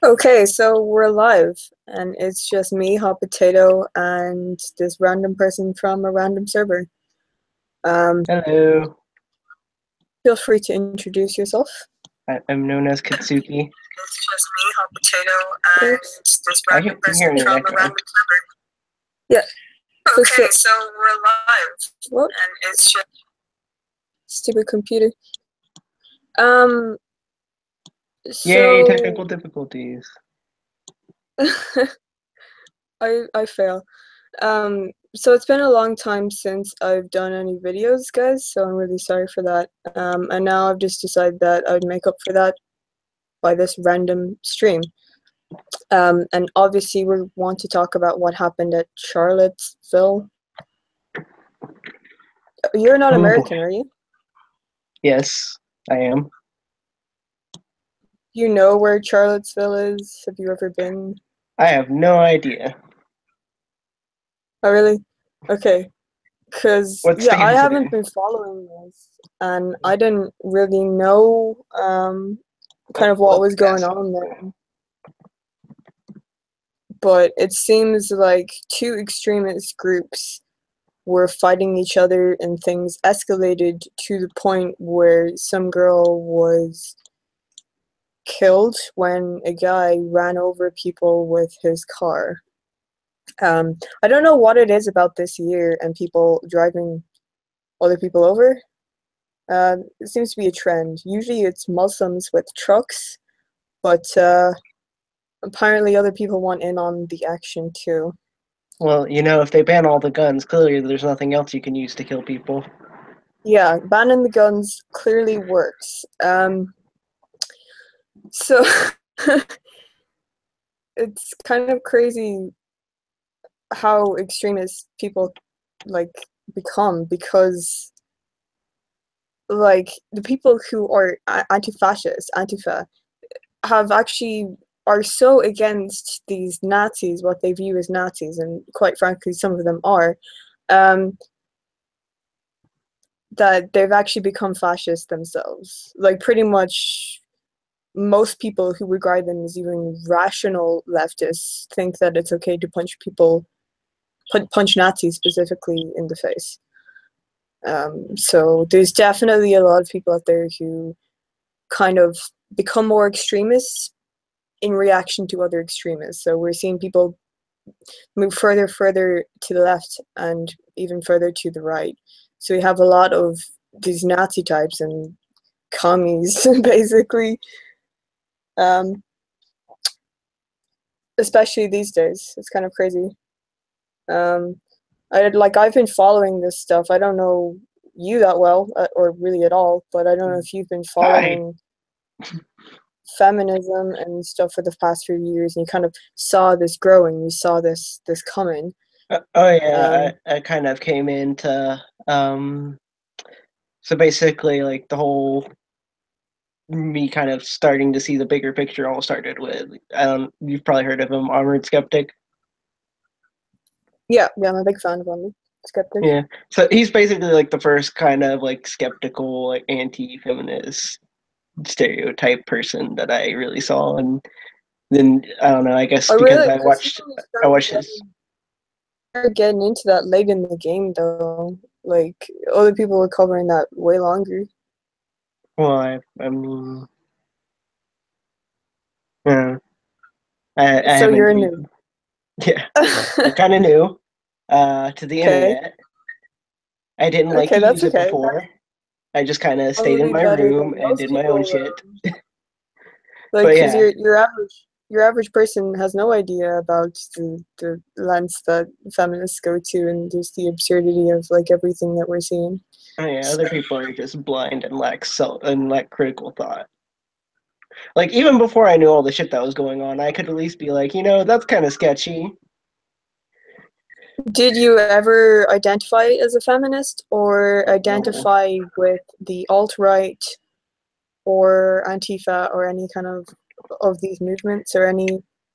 Okay, so we're live, and it's just me, Hot Potato, and this random person from a random server. Um, Hello, Feel free to introduce yourself. I'm known as Katsuki. It's just me, Hot Potato, and this random I'm person hearing an from a echo. random server. Yeah. Okay, so we're live. What? And it's just stupid computer. Um, Yay, technical so difficulties. I fail. So it's been a long time since I've done any videos, guys, so I'm really sorry for that. And now I've just decided that I would make up for that by this random stream. And obviously we want to talk about what happened at Charlottesville. You're not Oh American, boy. are you? Yes, I am. You know where Charlottesville is? Have you ever been? I have no idea. Oh, really? Okay. Because, What yeah, state I is it haven't in? been following this, and I didn't really know kind of what Oh, was going yes. on there. But it seems like two extremist groups were fighting each other and things escalated to the point where some girl was killed when a guy ran over people with his car. I don't know what it is about this year and people driving other people over. It seems to be a trend. Usually it's Muslims with trucks, but apparently other people want in on the action too. Well, if they ban all the guns, clearly there's nothing else you can use to kill people. Yeah, banning the guns clearly works. So it's kind of crazy how extremist people like become because like the people who are anti-fascist, Antifa, have actually are so against these Nazis, what they view as Nazis, and quite frankly, some of them are, um, that they've actually become fascist themselves. Like pretty much most people who regard them as even rational leftists think that it's okay to punch people, punch Nazis specifically in the face. So there's definitely a lot of people out there who kind of become more extremists in reaction to other extremists. So we're seeing people move further to the left and even further to the right. So we have a lot of these Nazi types and commies, basically, um, especially these days. It's kind of crazy. Um, I've been following this stuff. I don't know you that well, or really at all, but I don't know if you've been Hi. following feminism and stuff for the past few years, and you kind of saw this growing. You saw this coming. Oh yeah, Um, I kind of came into so basically like the whole me kind of starting to see the bigger picture all started with you've probably heard of him, Armored Skeptic. yeah, I'm a big fan of Omni Skeptic. Yeah. So he's basically like the first kind of like skeptical, like anti-feminist stereotype person that I really saw. And then I don't know, I guess I because really, because he only I watched his started getting into that late in the game, though. Like other people were covering that way longer. well, I mean uh, I So haven't you're really new. yeah. I'm kinda new to the Okay, internet. I didn't like okay, to that's use it okay. before. I just kinda That's stayed in probably my better room than and most did my own people, shit. though. Like, But cause yeah, your average person has no idea about the lengths that feminists go to and just the absurdity of like everything that we're seeing. oh yeah, other people are just blind and lack critical thought. Like even before I knew all the shit that was going on, I could at least be like, that's kind of sketchy. Did you ever identify as a feminist or No, identify with the alt-right or Antifa or any kind of these movements or any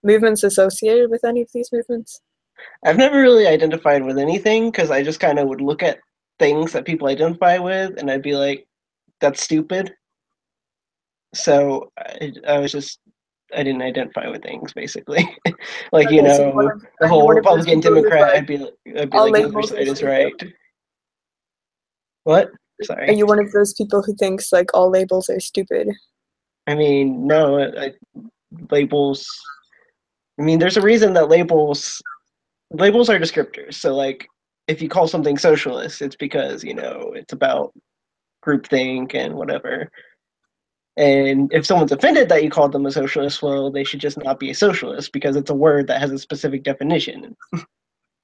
movements associated with any of these movements? I've never really identified with anything because I just kind of would look at things that people identify with, and I'd be like, "That's stupid." So I was just I didn't identify with things basically. Like Okay, so the are you whole one of those Republican people who's Democrat. like I'd be all like neither labels are side is stupid? right. What? Are Sorry. you one of those people who thinks like all labels are stupid? I mean, no, labels. I mean, there's a reason that labels are descriptors. So like, if you call something socialist, it's because it's about groupthink and whatever. And if someone's offended that you called them a socialist, well, they should just not be a socialist because it's a word that has a specific definition.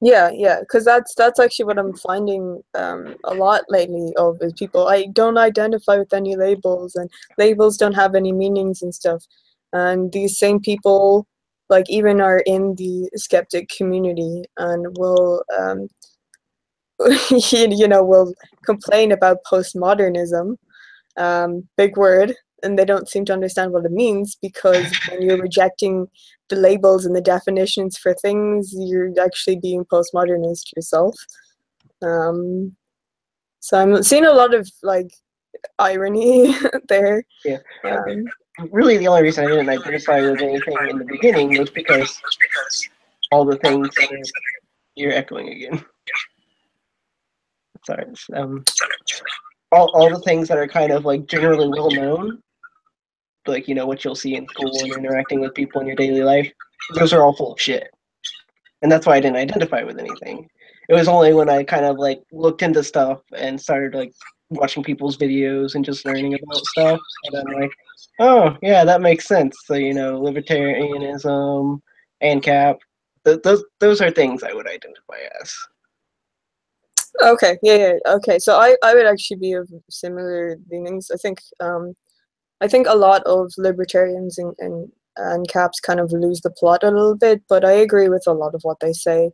Yeah, yeah, because that's actually what I'm finding a lot lately of is people I don't identify with any labels and labels don't have any meanings and stuff. And these same people like even are in the skeptic community and will will complain about postmodernism, big word, and they don't seem to understand what it means because when you're rejecting the labels and the definitions for things, you're actually being postmodernist yourself. Um, so I'm seeing a lot of like irony there. Yeah. Um, Really, the only reason I didn't identify with anything in the beginning was because all the things that are you're echoing again. Sorry. All the things that are kind of like generally well known, like what you'll see in school and interacting with people in your daily life, those are all full of shit. And that's why I didn't identify with anything. It was only when I kind of like looked into stuff and started like watching people's videos and just learning about stuff that I'm like, oh yeah, that makes sense. So libertarianism, ANCAP, those are things I would identify as. okay, yeah, yeah, okay. So I would actually be of similar leanings. I think a lot of libertarians and caps kind of lose the plot a little bit, but I agree with a lot of what they say.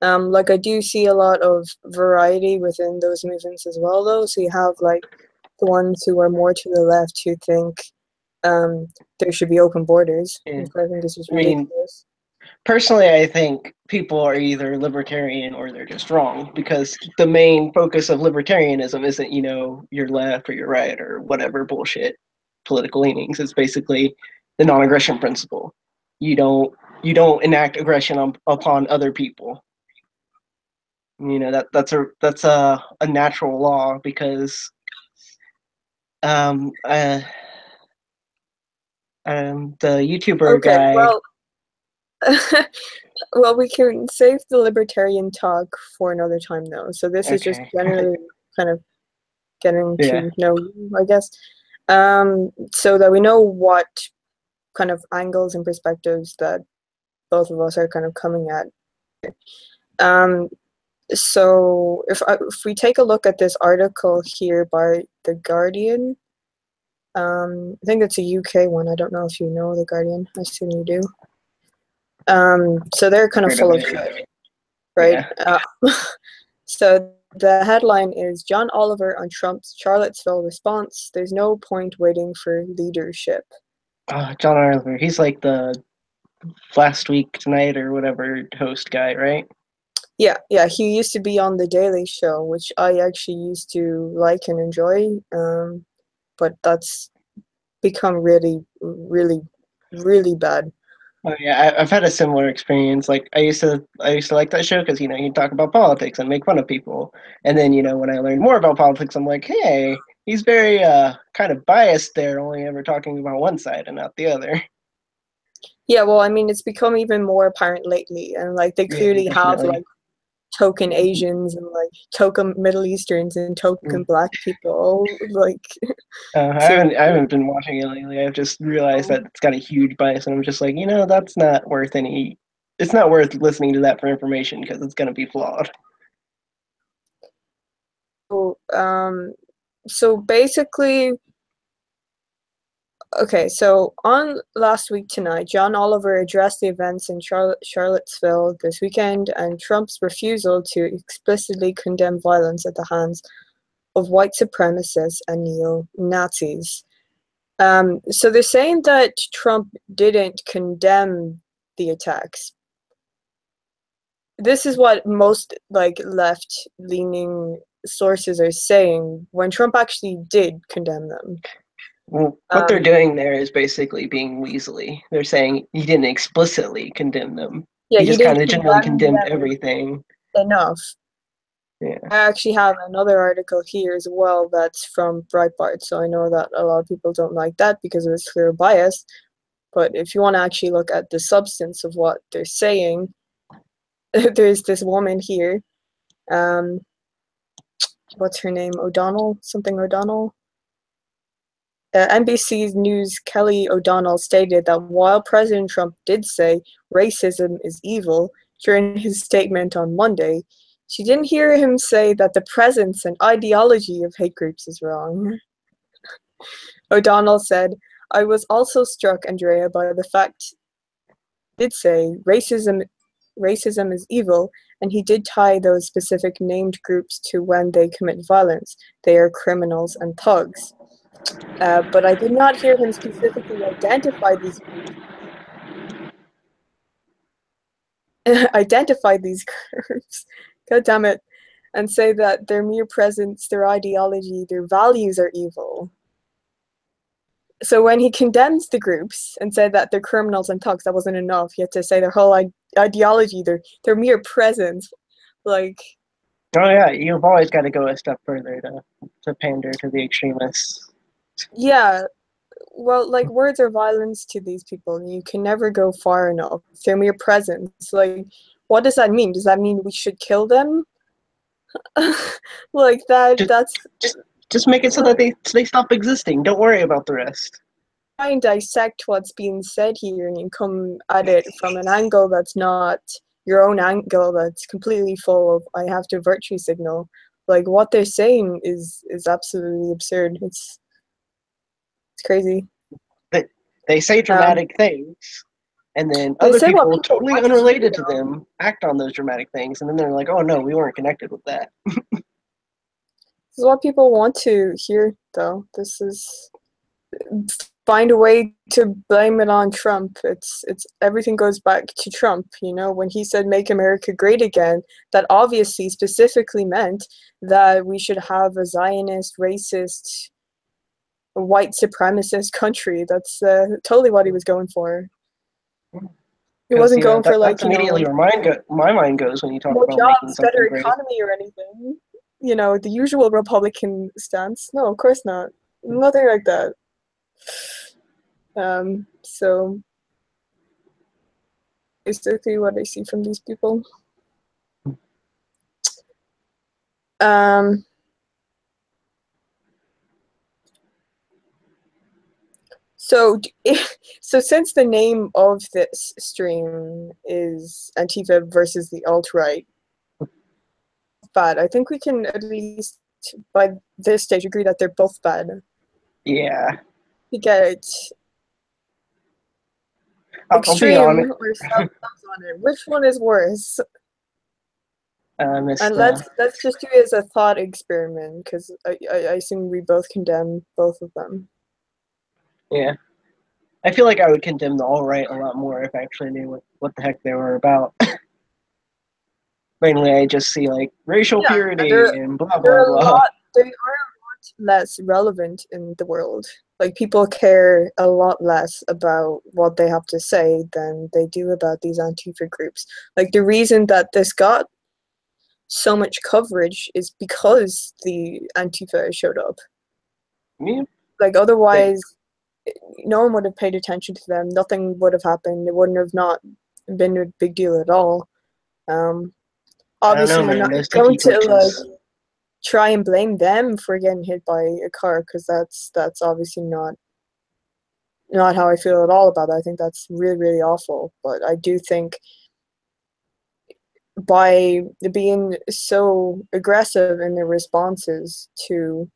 Like I do see a lot of variety within those movements as well, though. So you have like the ones who are more to the left who think um, there should be open borders, Yeah. which I think is just I mean, ridiculous. personally, I think people are either libertarian or they're just wrong because the main focus of libertarianism isn't, your left or your right or whatever bullshit political leanings. It's basically the non-aggression principle. You don't you don't enact aggression upon other people. That's a natural law because um uh, the YouTuber Okay, guy. well, well, we can save the libertarian talk for another time, though. So this is just Okay. generally kind of getting Yeah. to know you, I guess, so that we know what kind of angles and perspectives that both of us are kind of coming at. Um, so if we take a look at this article here by The Guardian, I think it's a UK one. I don't know if you know The Guardian. I assume you do. So they're kind of Heard of full of it. shit, right? Yeah. So the headline is John Oliver on Trump's Charlottesville response. There's no point waiting for leadership. John Oliver. He's like the last week tonight or whatever host guy, right? Yeah, yeah, he used to be on The Daily Show, which I actually used to like and enjoy, but that's become really, really, really bad. Oh yeah, I've had a similar experience. Like I used to like that show because he'd talk about politics and make fun of people. And then when I learned more about politics, I'm like, hey, he's very kind of biased there, only ever talking about one side and not the other. Yeah, well, I mean, it's become even more apparent lately, and like they Yeah, clearly have like definitely. token Asians and like token Middle Easterns and token Mm. Black people, like I to haven't been watching it lately. I've just realized that it's got a huge bias, and I'm just like, that's not worth any. It's not worth listening to that for information because it's gonna be flawed. so basically, okay, so on last week tonight, John Oliver addressed the events in Charlottesville this weekend and Trump's refusal to explicitly condemn violence at the hands of white supremacists and neo-Nazis. So they're saying that Trump didn't condemn the attacks. This is what most like left-leaning sources are saying when Trump actually did condemn them. Well, what they're Um, doing there is basically being weaselly. They're saying he didn't explicitly condemn them. yeah, He he just kind didn't of generally condemn condemned them everything. enough. Yeah. I actually have another article here as well that's from Breitbart, so I know that a lot of people don't like that because of its clear bias. But if you want to actually look at the substance of what they're saying, there's this woman here. Um, what's her name? O'Donnell? Something O'Donnell? NBC News' Kelly O'Donnell stated that while President Trump did say racism is evil during his statement on Monday, she didn't hear him say that the presence and ideology of hate groups is wrong. O'Donnell said, I was also struck, Andrea, by the fact he did say racism is evil, and he did tie those specific named groups to when they commit violence. They are criminals and thugs. But I did not hear him specifically identify these groups, identify these groups, god damn it, and say that their mere presence, their ideology, their values are evil. So when he condemns the groups and said that they're criminals and thugs, that wasn't enough. He had to say their whole ideology, their mere presence, like Oh yeah, you've always got to go a step further to pander to the extremists. yeah. Well, like words are violence to these people. You can never go far enough. Their mere presence, like, what does that mean? Does that mean we should kill them? Like that. Just That's just just make it so that they stop existing. Don't worry about the rest. try and dissect what's being said here and you come at it from an angle that's not your own angle, that's completely full of I have to virtue signal. Like what they're saying is absolutely absurd. It's crazy. They they say Um, dramatic things, and then they other say what people people totally want to hear unrelated to though. them act on those dramatic things, and then they're like, "Oh no, we weren't connected with that." This is what people want to hear though. This is find a way to blame it on Trump. It's everything goes back to Trump, you know, when he said make America great again, that obviously specifically meant that we should have a Zionist, racist, white supremacist country. That's totally what he was going for. He Because wasn't going for that's like, you immediately know, where my mind goes when you talk more about making jobs, better something great. economy or anything. You know, the usual Republican stance. No, of course not. Nothing like that. So basically what I see from these people. Um, so, so since the name of this stream is Antifa versus the alt-right, bad, I think we can at least by this stage agree that they're both bad. Yeah, You get I'll be honest. extreme or sub on it. Which one is worse? Miss And let's just do it as a thought experiment because I assume we both condemn both of them. Yeah, I feel like I would condemn the alt right a lot more if I actually knew what the heck they were about. Mainly, I just see like racial Yeah, purity and blah they're blah a blah. lot. They are a lot less relevant in the world. Like people care a lot less about what they have to say than they do about these Antifa groups. Like the reason that this got so much coverage is because the Antifa showed up. Yeah, Like they, otherwise, no one would have paid attention to them. Nothing would have happened. It wouldn't have not been a big deal at all. Um, I don't know, obviously, I'm man. not Those going tiki to like torches. try and blame them for getting hit by a car because that's obviously not how I feel at all about it. I think that's really really awful. But I do think by being so aggressive in their responses to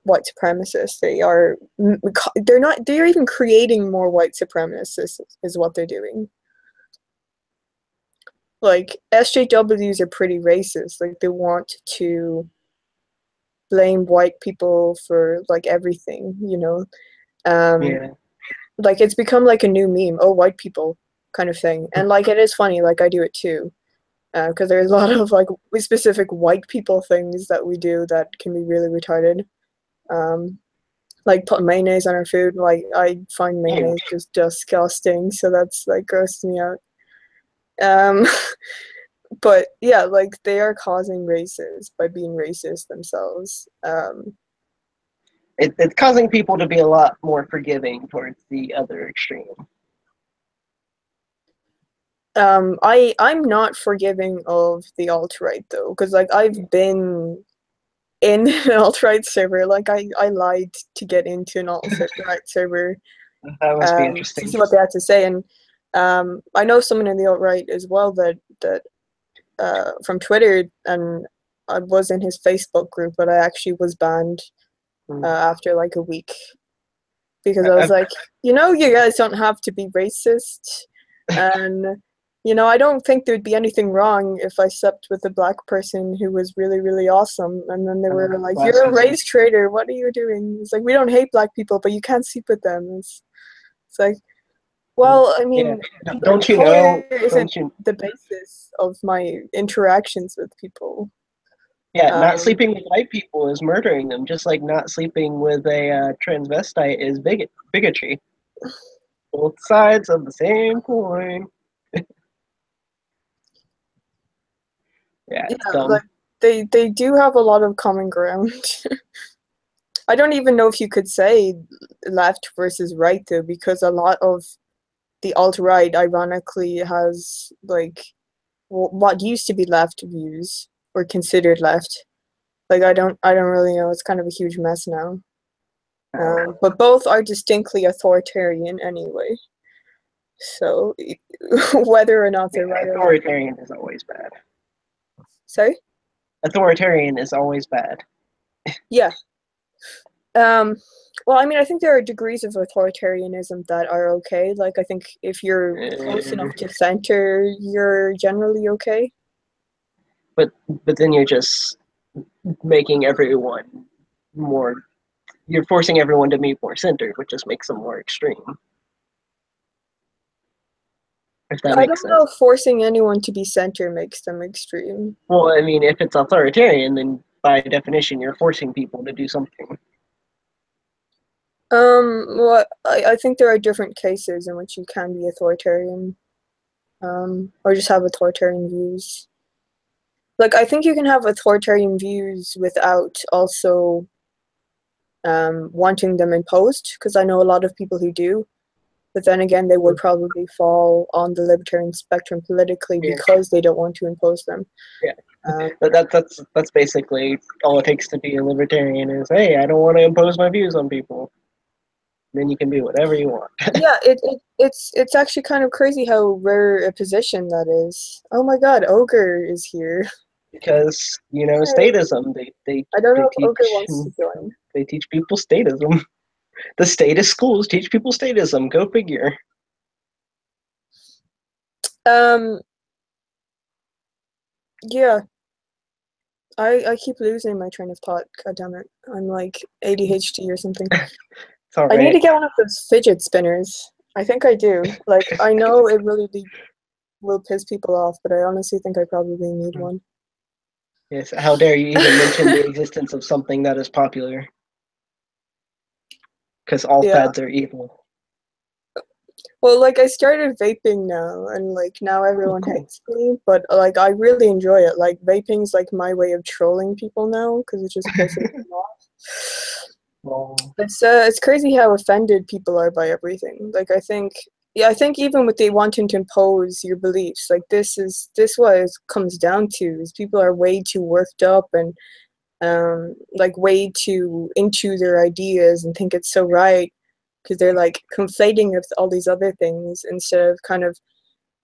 white supremacists, they're even creating more white supremacists is what they're doing. Like SJWs are pretty racist. Like they want to blame white people for like everything, you know. Um, Yeah, like it's become like a new meme. Oh, white people, kind of thing. And like it is funny. Like I do it too, because there's a lot of like specific white people things that we do that can be really retarded. Um, like put mayonnaise on our food. Like I find Ew. mayonnaise just disgusting, so that's like grosses me out. Um, but yeah, like they are causing races by being racist themselves. It's causing people to be a lot more forgiving towards the other extreme. I'm not forgiving of the alt right though, because like I've been in an alt right server. Like I lied to get into an alt right server That must be to interesting. see what they had to say, and I know someone in the alt right as well that from Twitter, and I was in his Facebook group, but I actually was banned after like a week because I was I've, like, you guys don't have to be racist, and I don't think there'd be anything wrong if I slept with a black person who was really, really awesome, and then they were like, "You're a classism. race traitor. What are you doing?" It's like we don't hate black people, but you can't sleep with them. It's like, well, I Yeah. mean, Don't you color know? isn't Don't you? the basis of my interactions with people. Yeah, not Um, sleeping with white people is murdering them, just like not sleeping with a transvestite is bigotry. Both sides of the same coin. Yeah, yeah, it's dumb. like they do have a lot of common ground. I don't even know if you could say left versus right though, because a lot of the alt right, ironically, has like what used to be left views or considered left. Like I don't really know. It's kind of a huge mess now. But both are distinctly authoritarian anyway. So whether or not Yeah, they're right or left, authoritarian is always bad. sorry. Authoritarian is always bad. Yeah. Um, well, I mean, I think there are degrees of authoritarianism that are okay. Like, I think if you're close enough Uh, to center, you're generally okay. but then you're just making everyone more. You're forcing everyone to be more centered, which just makes them more extreme. If that I makes don't know sense. if forcing anyone to be center makes them extreme. Well, I mean, if it's authoritarian, then by definition, you're forcing people to do something. Well, I think there are different cases in which you can be authoritarian, or just have authoritarian views. Like, I think you can have authoritarian views without also wanting them imposed, because I know a lot of people who do. But then again, they would probably fall on the libertarian spectrum politically Yeah, because they don't want to impose them. yeah. Um, But that's basically all it takes to be a libertarian is, hey, I don't want to impose my views on people. Then you can do whatever you want. yeah, it's actually kind of crazy how rare a position that is. Oh my God, Ogre is here. Because Hey, statism. I don't They know if Ogre teach wants to join. they teach people statism. The statist schools teach people statism. Go figure. Um, yeah, I keep losing my train of thought. God damn it, I'm like ADHD or something. It's all I need right. to get one of those fidget spinners. I think I do. Like, I know it really will piss people off, but I honestly think I probably need one. Yes. How dare you even mention the existence of something that is popular? Because all Yeah. fads are evil. Well, like I started vaping now, and like now Oh, everyone cool. hates me, but like I really enjoy it. Like vaping's like my way of trolling people now because it just pisses them off. Well, It's crazy how offended people are by everything. Like I think even with they wanting to impose your beliefs, like this what it comes down to is people are way too worked up and like way too into their ideas and think it's so right because they're like conflating with all these other things instead of kind of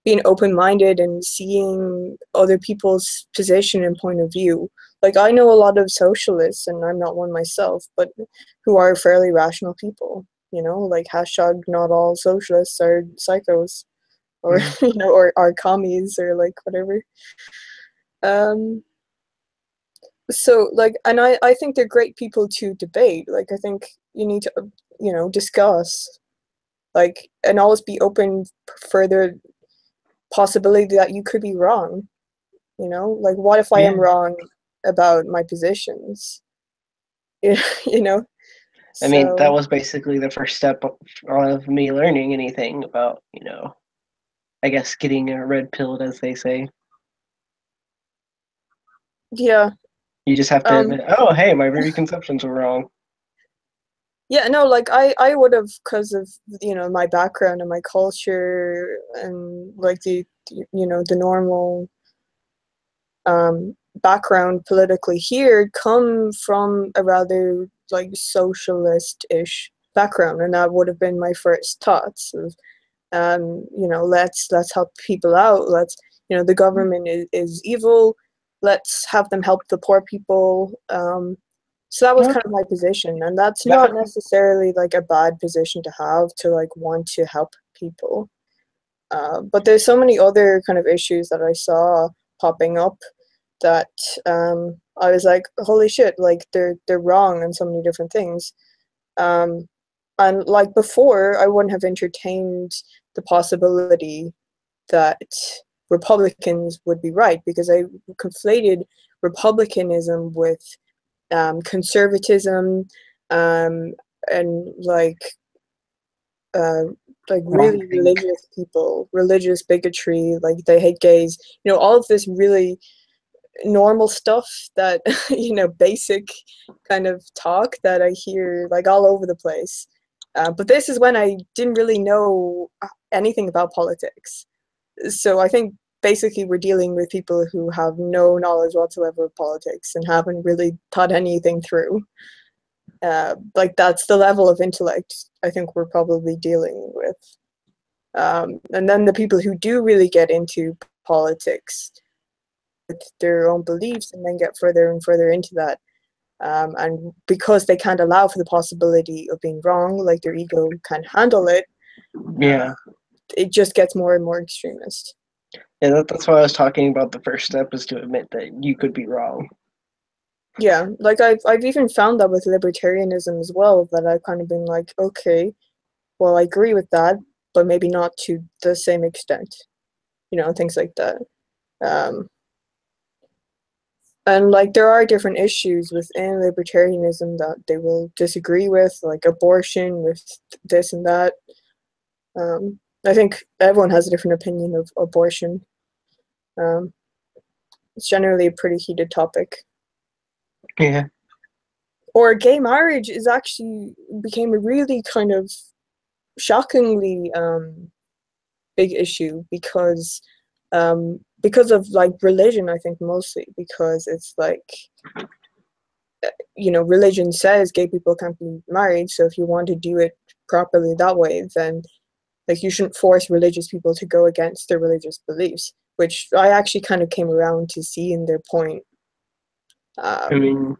being open-minded and seeing other people's position and point of view. Like I know a lot of socialists, and I'm not one myself, but who are fairly rational people. Like hashtag not all socialists are psychos, or mm, or are commies or like whatever. Um, so like, and I think they're great people to debate. Like I think you need to discuss like and always be open for the possibility that you could be wrong. Like what if I am yeah, wrong about my positions? you know I mean, that So was basically the first step of me learning anything about, I guess getting a red pilled, as they say. yeah, You just have to um, admit, oh, hey, my preconceptions were wrong. yeah, no, like I would have, because of my background and my culture and like the normal background politically here, come from a rather like socialist-ish background, and that would have been my first thoughts of let's help people out. Let's, the government is evil. Let's have them help the poor people. So that was No, kind of my position, and that's not definitely. necessarily like a bad position to have, to like want to help people. But there's so many other kind of issues that I saw popping up that I was like, holy shit, like they're wrong on so many different things. Um, and like before, I wouldn't have entertained the possibility that Republicans would be right, because I conflated republicanism with conservatism, um, and uh, like Wrong really think. religious people, religious bigotry, like they hate gays, all of this really normal stuff that basic kind of talk that I hear like all over the place. But this is when I didn't really know anything about politics. So I think basically we're dealing with people who have no knowledge whatsoever of politics and haven't really thought anything through. Like that's the level of intellect I think we're probably dealing with. And then the people who do really get into politics with their own beliefs and then get further and further into that. And because they can't allow for the possibility of being wrong, like their ego can't handle it, uh, Yeah. it just gets more and more extremist. Yeah, that's why I was talking about the first step is to admit that you could be wrong. Yeah, like I've even found that with libertarianism as well, that I've kind of been like, okay, well, I agree with that, but maybe not to the same extent, things like that. Um, and like there are different issues within libertarianism that they will disagree with, like abortion, with this and that. I think everyone has a different opinion of abortion. Um, it's generally a pretty heated topic. Yeah. Or gay marriage is actually became a really kind of shockingly big issue because of like religion. I think mostly because it's like religion says gay people can't be married, so if you want to do it properly that way, then like you shouldn't force religious people to go against their religious beliefs, which I actually kind of came around to seeing their point. I um, mean,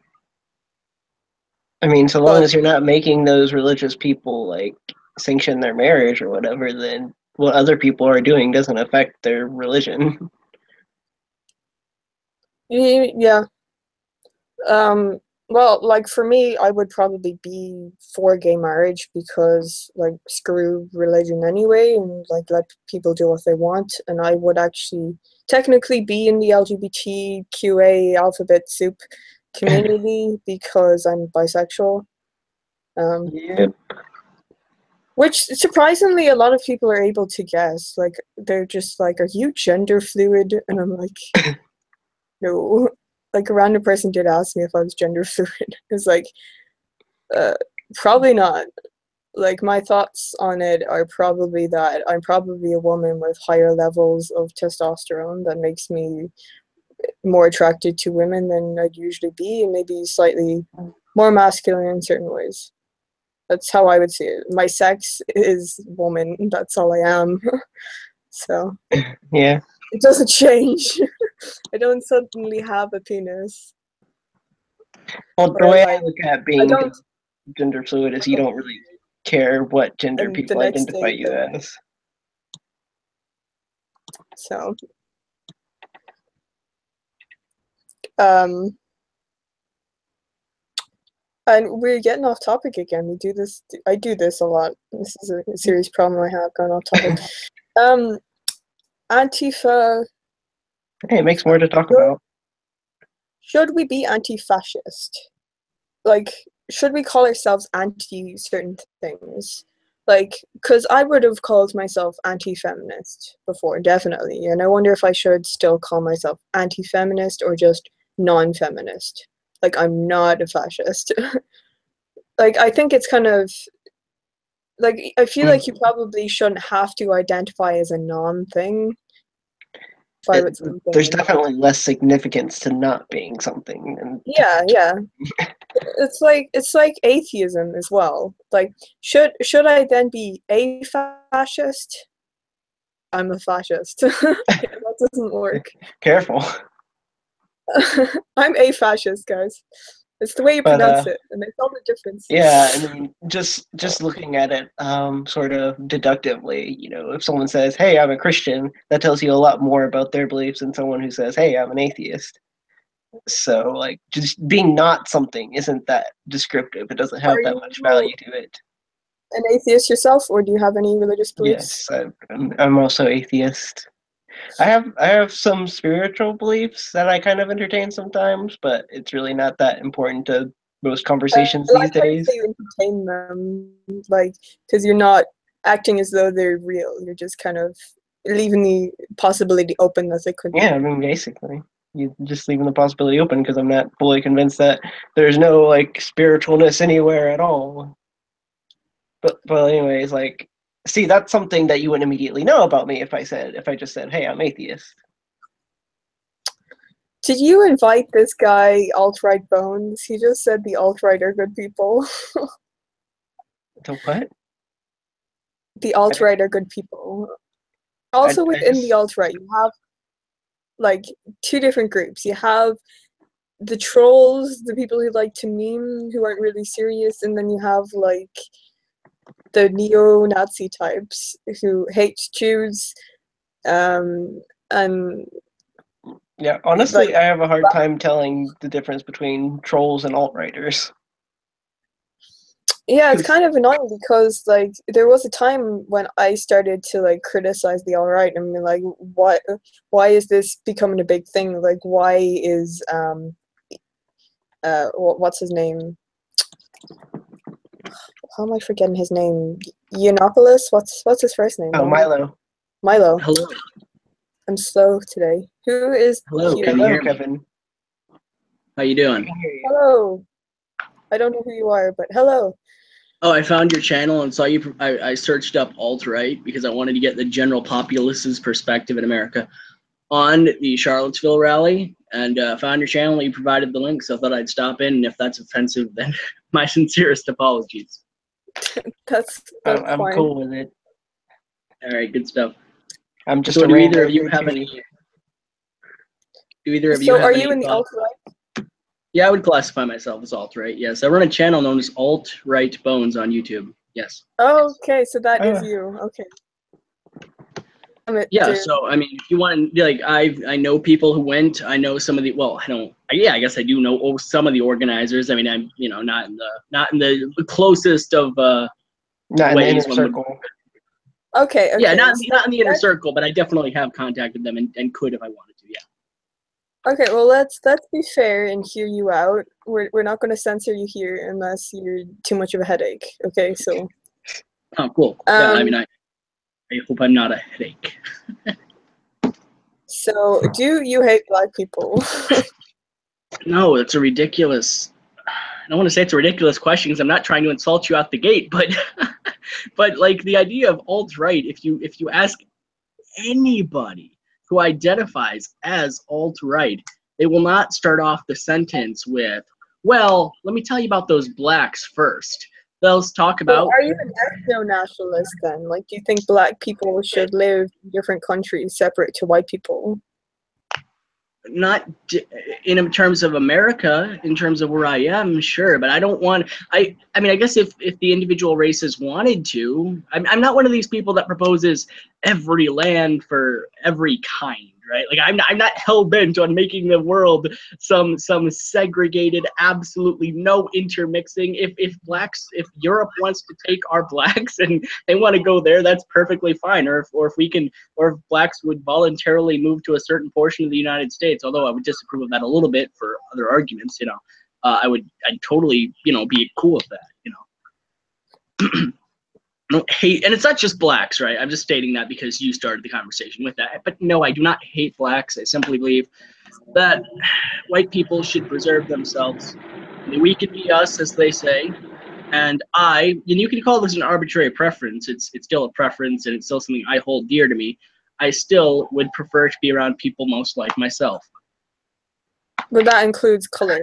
I mean, so long but as you're not making those religious people like sanction their marriage or whatever, then what other people are doing doesn't affect their religion. yeah. Um, well, like for me, I would probably be for gay marriage because like screw religion anyway, and like let people do what they want. And I would actually technically be in the LGBTQA alphabet soup community because I'm bisexual. Um, Yep. which surprisingly a lot of people are able to guess. Like they're just like, "Are you gender fluid?" And I'm like, "No." Like a random person did ask me if I was gender fluid. It's like, Uh, probably not. Like my thoughts on it are probably that I'm probably a woman with higher levels of testosterone that makes me more attracted to women than I'd usually be, and maybe slightly more masculine in certain ways. That's how I would see it. My sex is woman. That's all I am. So Yeah. it doesn't change. I don't suddenly have a penis, Well, the or way I like look at I being don't. gender fluid is you don't really care what gender And the people next identify day, you then as. so um And we're getting off topic again. We do this. I do this a lot. This is a serious problem I have going off topic. Um, Antifa. Hey, it makes more to talk Should, about. should we be anti-fascist? Like, should we call ourselves anti certain things? Like, because I would have called myself anti-feminist before, definitely, and I wonder if I should still call myself anti-feminist or just non-feminist. Like, I'm not a fascist. Like, I think it's kind of like I feel like you probably shouldn't have to identify as a non-thing. By It, with there's something. definitely less significance to not being something. And Yeah, yeah. It's like atheism as well. Like, should I then be a fascist? I'm a fascist. Yeah, that doesn't work. careful. I'm a fascist, guys. It's the way you But pronounce it, and it's all the difference. yeah, I mean, just looking at it, sort of deductively, if someone says, "Hey, I'm a Christian," that tells you a lot more about their beliefs than someone who says, "Hey, I'm an atheist." So, like, just being not something isn't that descriptive. It doesn't have Are that much value you to it. an atheist yourself, or do you have any religious beliefs? Yes, I'm also atheist. I have some spiritual beliefs that I kind of entertain sometimes, but it's really not that important to most I conversations like these how you days. say you entertain them, like, because you're not acting as though they're real. You're just kind of leaving the possibility open that they could Yeah, I be. mean, basically, you just leaving the possibility open because I'm not fully convinced that there's no like spiritualness anywhere at all. But anyways, like, see, that's something that you wouldn't immediately know about me if I just said, "Hey, I'm atheist." Did you invite this guy, Alt-Right Bones? He just said the alt-right are good people. So what? The I, alt-right are good people. I, Also I within the just alt-right, you have like two different groups. You have the trolls, the people who like to meme, who aren't really serious, and then you have like the neo-Nazi types who hate Jews, and yeah, honestly, like I have a hard time telling the difference between trolls and alt-righters. yeah, it's Because kind of annoying because like there was a time when I started to like criticize the alt-right and be like, why is this becoming a big thing? Like, why is what's his name? How am I forgetting his name? Yiannopoulos? What's his first name? oh, Milo, Milo. Hello. I'm slow today. Who is Hello. Can you hello, hear me? Kevin. How you We doing? can hear you. Hello. I don't know who you are, but hello. Oh, I found your channel and saw you. I searched up alt-right because I wanted to get the general populace's perspective in America on the Charlottesville rally, and found your channel. You provided the link, so I thought I'd stop in. And if that's offensive, then my sincerest apologies. That's I'm fine. cool with it. All right, good stuff. I'm just So, a do either of you rando have too. any? Do either of you So have are you any in the thoughts? alt-right? Yeah, I would classify myself as alt-right. Yes, I run a channel known as Alt-Right Bones on YouTube. Yes. Okay, so that is Oh, you. Okay. Damn it, Yeah, dude. so I mean, if you want to, like, I know people who went. I know some of the. Well, I don't. Yeah, I guess I do know some of the organizers. I mean, I'm not in the closest of not in the inner ways one would. circle. Okay, Yeah, okay. So not in the inner let's circle, but I definitely have contacted them and could if I wanted to. Yeah. okay, well let's be fair and hear you out. We're not gonna censor you here unless you're too much of a headache. Okay, so Oh, cool. Yeah, I mean, um I hope I'm not a headache. so do you hate black people? No, it's a ridiculous. I don't want to say it's a ridiculous question because I'm not trying to insult you out the gate, but but like the idea of alt-right, if you ask anybody who identifies as alt-right, they will not start off the sentence with, well, let me tell you about those blacks first. They'll talk So about are you an ethno-nationalist then? Like, do you think black people should live in different countries separate to white people? not in terms of America, in terms of where I am, sure, but I don't want. I mean, I guess if the individual races wanted to, I'm not one of these people that proposes every land for every kind, right? Like I'm not hell bent on making the world some segregated, absolutely no intermixing. If Europe wants to take our blacks and they want to go there, that's perfectly fine. Or if we can, or if blacks would voluntarily move to a certain portion of the United States, although I would disapprove of that a little bit for other arguments, I'd totally, be cool with that, I don't hate, and it's not just blacks, right? I'm just stating that because you started the conversation with that. But no, I do not hate blacks. I simply believe that white people should preserve themselves. We can be us, as they say. And you can call this an arbitrary preference. It's still a preference, and it's still something I hold dear to me. I still would prefer to be around people most like myself. But that includes color.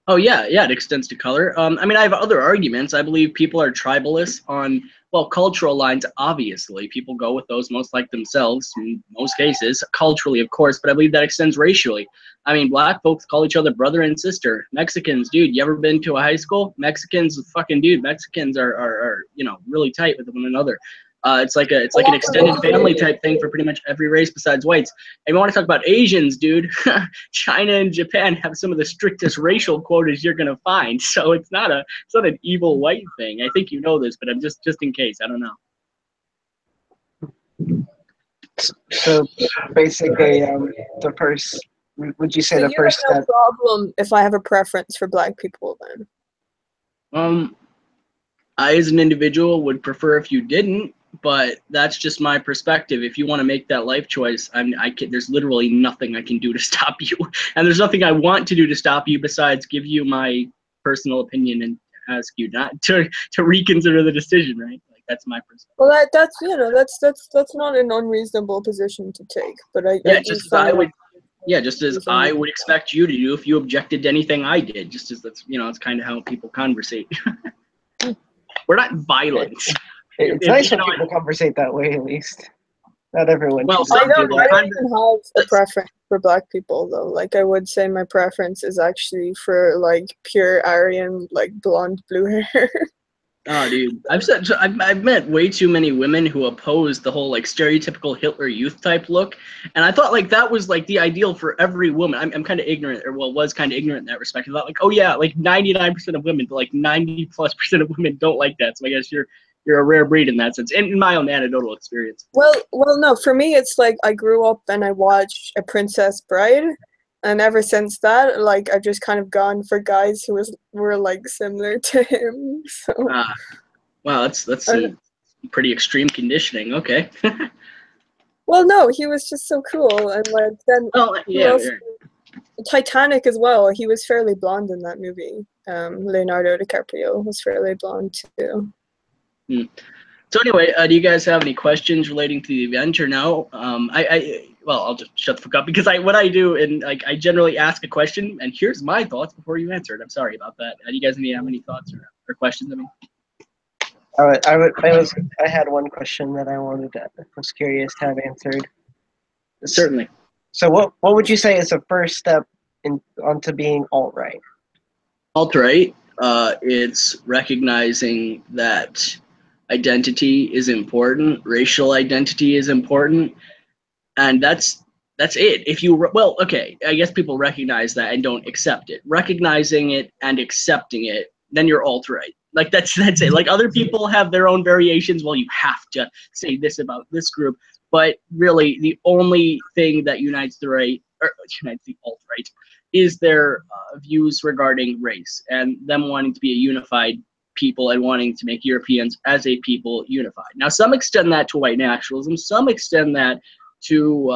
Oh, yeah, it extends to color. I mean, I have other arguments. I believe people are tribalists on, cultural lines, obviously. People go with those most like themselves in most cases, culturally, of course, but I believe that extends racially. I mean, black folks call each other brother and sister. Mexicans, dude, you ever been to a high school? Mexicans are really tight with one another. It's like an extended family type thing for pretty much every race besides whites. And we want to talk about Asians, dude. China and Japan have some of the strictest racial quotas you're gonna find. So it's not an evil white thing. I think you know this, but I'm just in case. I don't know. So basically, the first, would you say So the you first have no step? problem if I have a preference for black people then? I as an individual would prefer if you didn't, but that's just my perspective. If you want to make that life choice, there's literally nothing I can do to stop you, and there's nothing I want to do to stop you besides give you my personal opinion and ask you not to reconsider the decision, right? Like, that's my perspective. Well, that's not an unreasonable position to take, but I just as I would expect you to do if you objected to anything I did. Just as that's it's kind of how people conversate. We're not violent. It's nice when people conversate that way, at least. Not everyone. I don't even have a preference for black people, though. Like, I would say my preference is actually for, like, pure Aryan, like, blonde, blue hair. Oh, dude. I've met way too many women who oppose the whole, like, stereotypical Hitler Youth type look. And I thought, like, that was, like, the ideal for every woman. I'm kind of ignorant, was kind of ignorant in that respect. I thought, like, oh, yeah, like, 99% of women, but, like, 90+% of women don't like that. So I guess you're a rare breed in that sense, in my own anecdotal experience. Well, no, for me, it's like I grew up and I watched A Princess Bride, and ever since that, like, I've just kind of gone for guys who were like similar to him. So. Wow, that's some pretty extreme conditioning. Okay. Well, no, he was just so cool, and like then. Oh yeah. Titanic as well. He was fairly blonde in that movie. Leonardo DiCaprio was fairly blonde too. So anyway, do you guys have any questions relating to the event or no? I'll just shut the fuck up because what I do and like I generally ask a question and here's my thoughts before you answer it. I'm sorry about that. Do you guys have any thoughts or questions? I had one question that I was curious to have answered. Certainly. So what would you say is the first step onto being alt-right? Alt-right, it's recognizing that identity is important, racial identity is important, and that's it. If you I guess people recognize that and don't accept it. Recognizing it and accepting it, then you're alt-right. Like that's it. Like other people have their own variations. Well, you have to say this about this group, but really the only thing that unites the alt-right is their views regarding race and them wanting to be a unified people and wanting to make Europeans as a people unified. Now, some extend that to white nationalism. Some extend that to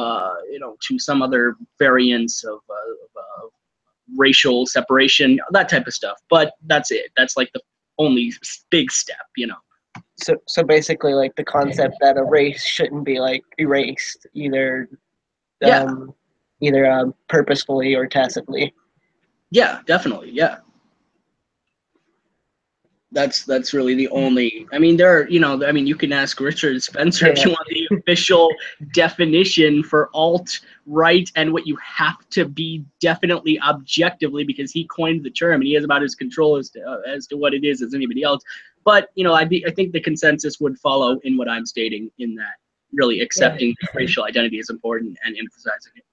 to some other variants of racial separation, that type of stuff. But that's it. That's like the only big step, So basically, like the concept that a race shouldn't be like erased either purposefully or tacitly. Yeah, definitely. Yeah. That's really the only. I mean, you can ask Richard Spencer if you want the official definition for alt-right and what you have to be definitely objectively, because he coined the term and he has about as control as to what it is as anybody else. But I think the consensus would follow in what I'm stating, in that really accepting racial identity is important and emphasizing it.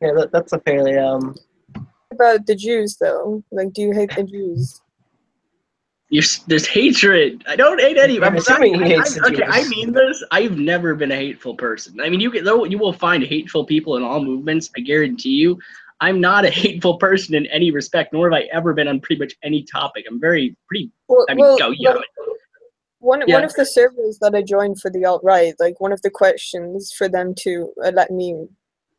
Yeah, that's a fairly About the Jews, though, like, do you hate the Jews? There's hatred. I don't hate any. I'm assuming he hates the Jews. Okay, I mean this. I've never been a hateful person. I mean, you will find hateful people in all movements. I guarantee you. I'm not a hateful person in any respect, nor have I ever been on pretty much any topic. I'm very pretty. Well, I mean, well, go yeah. like, one Yeah. of the servers that I joined for the alt-right, like one of the questions for them to let me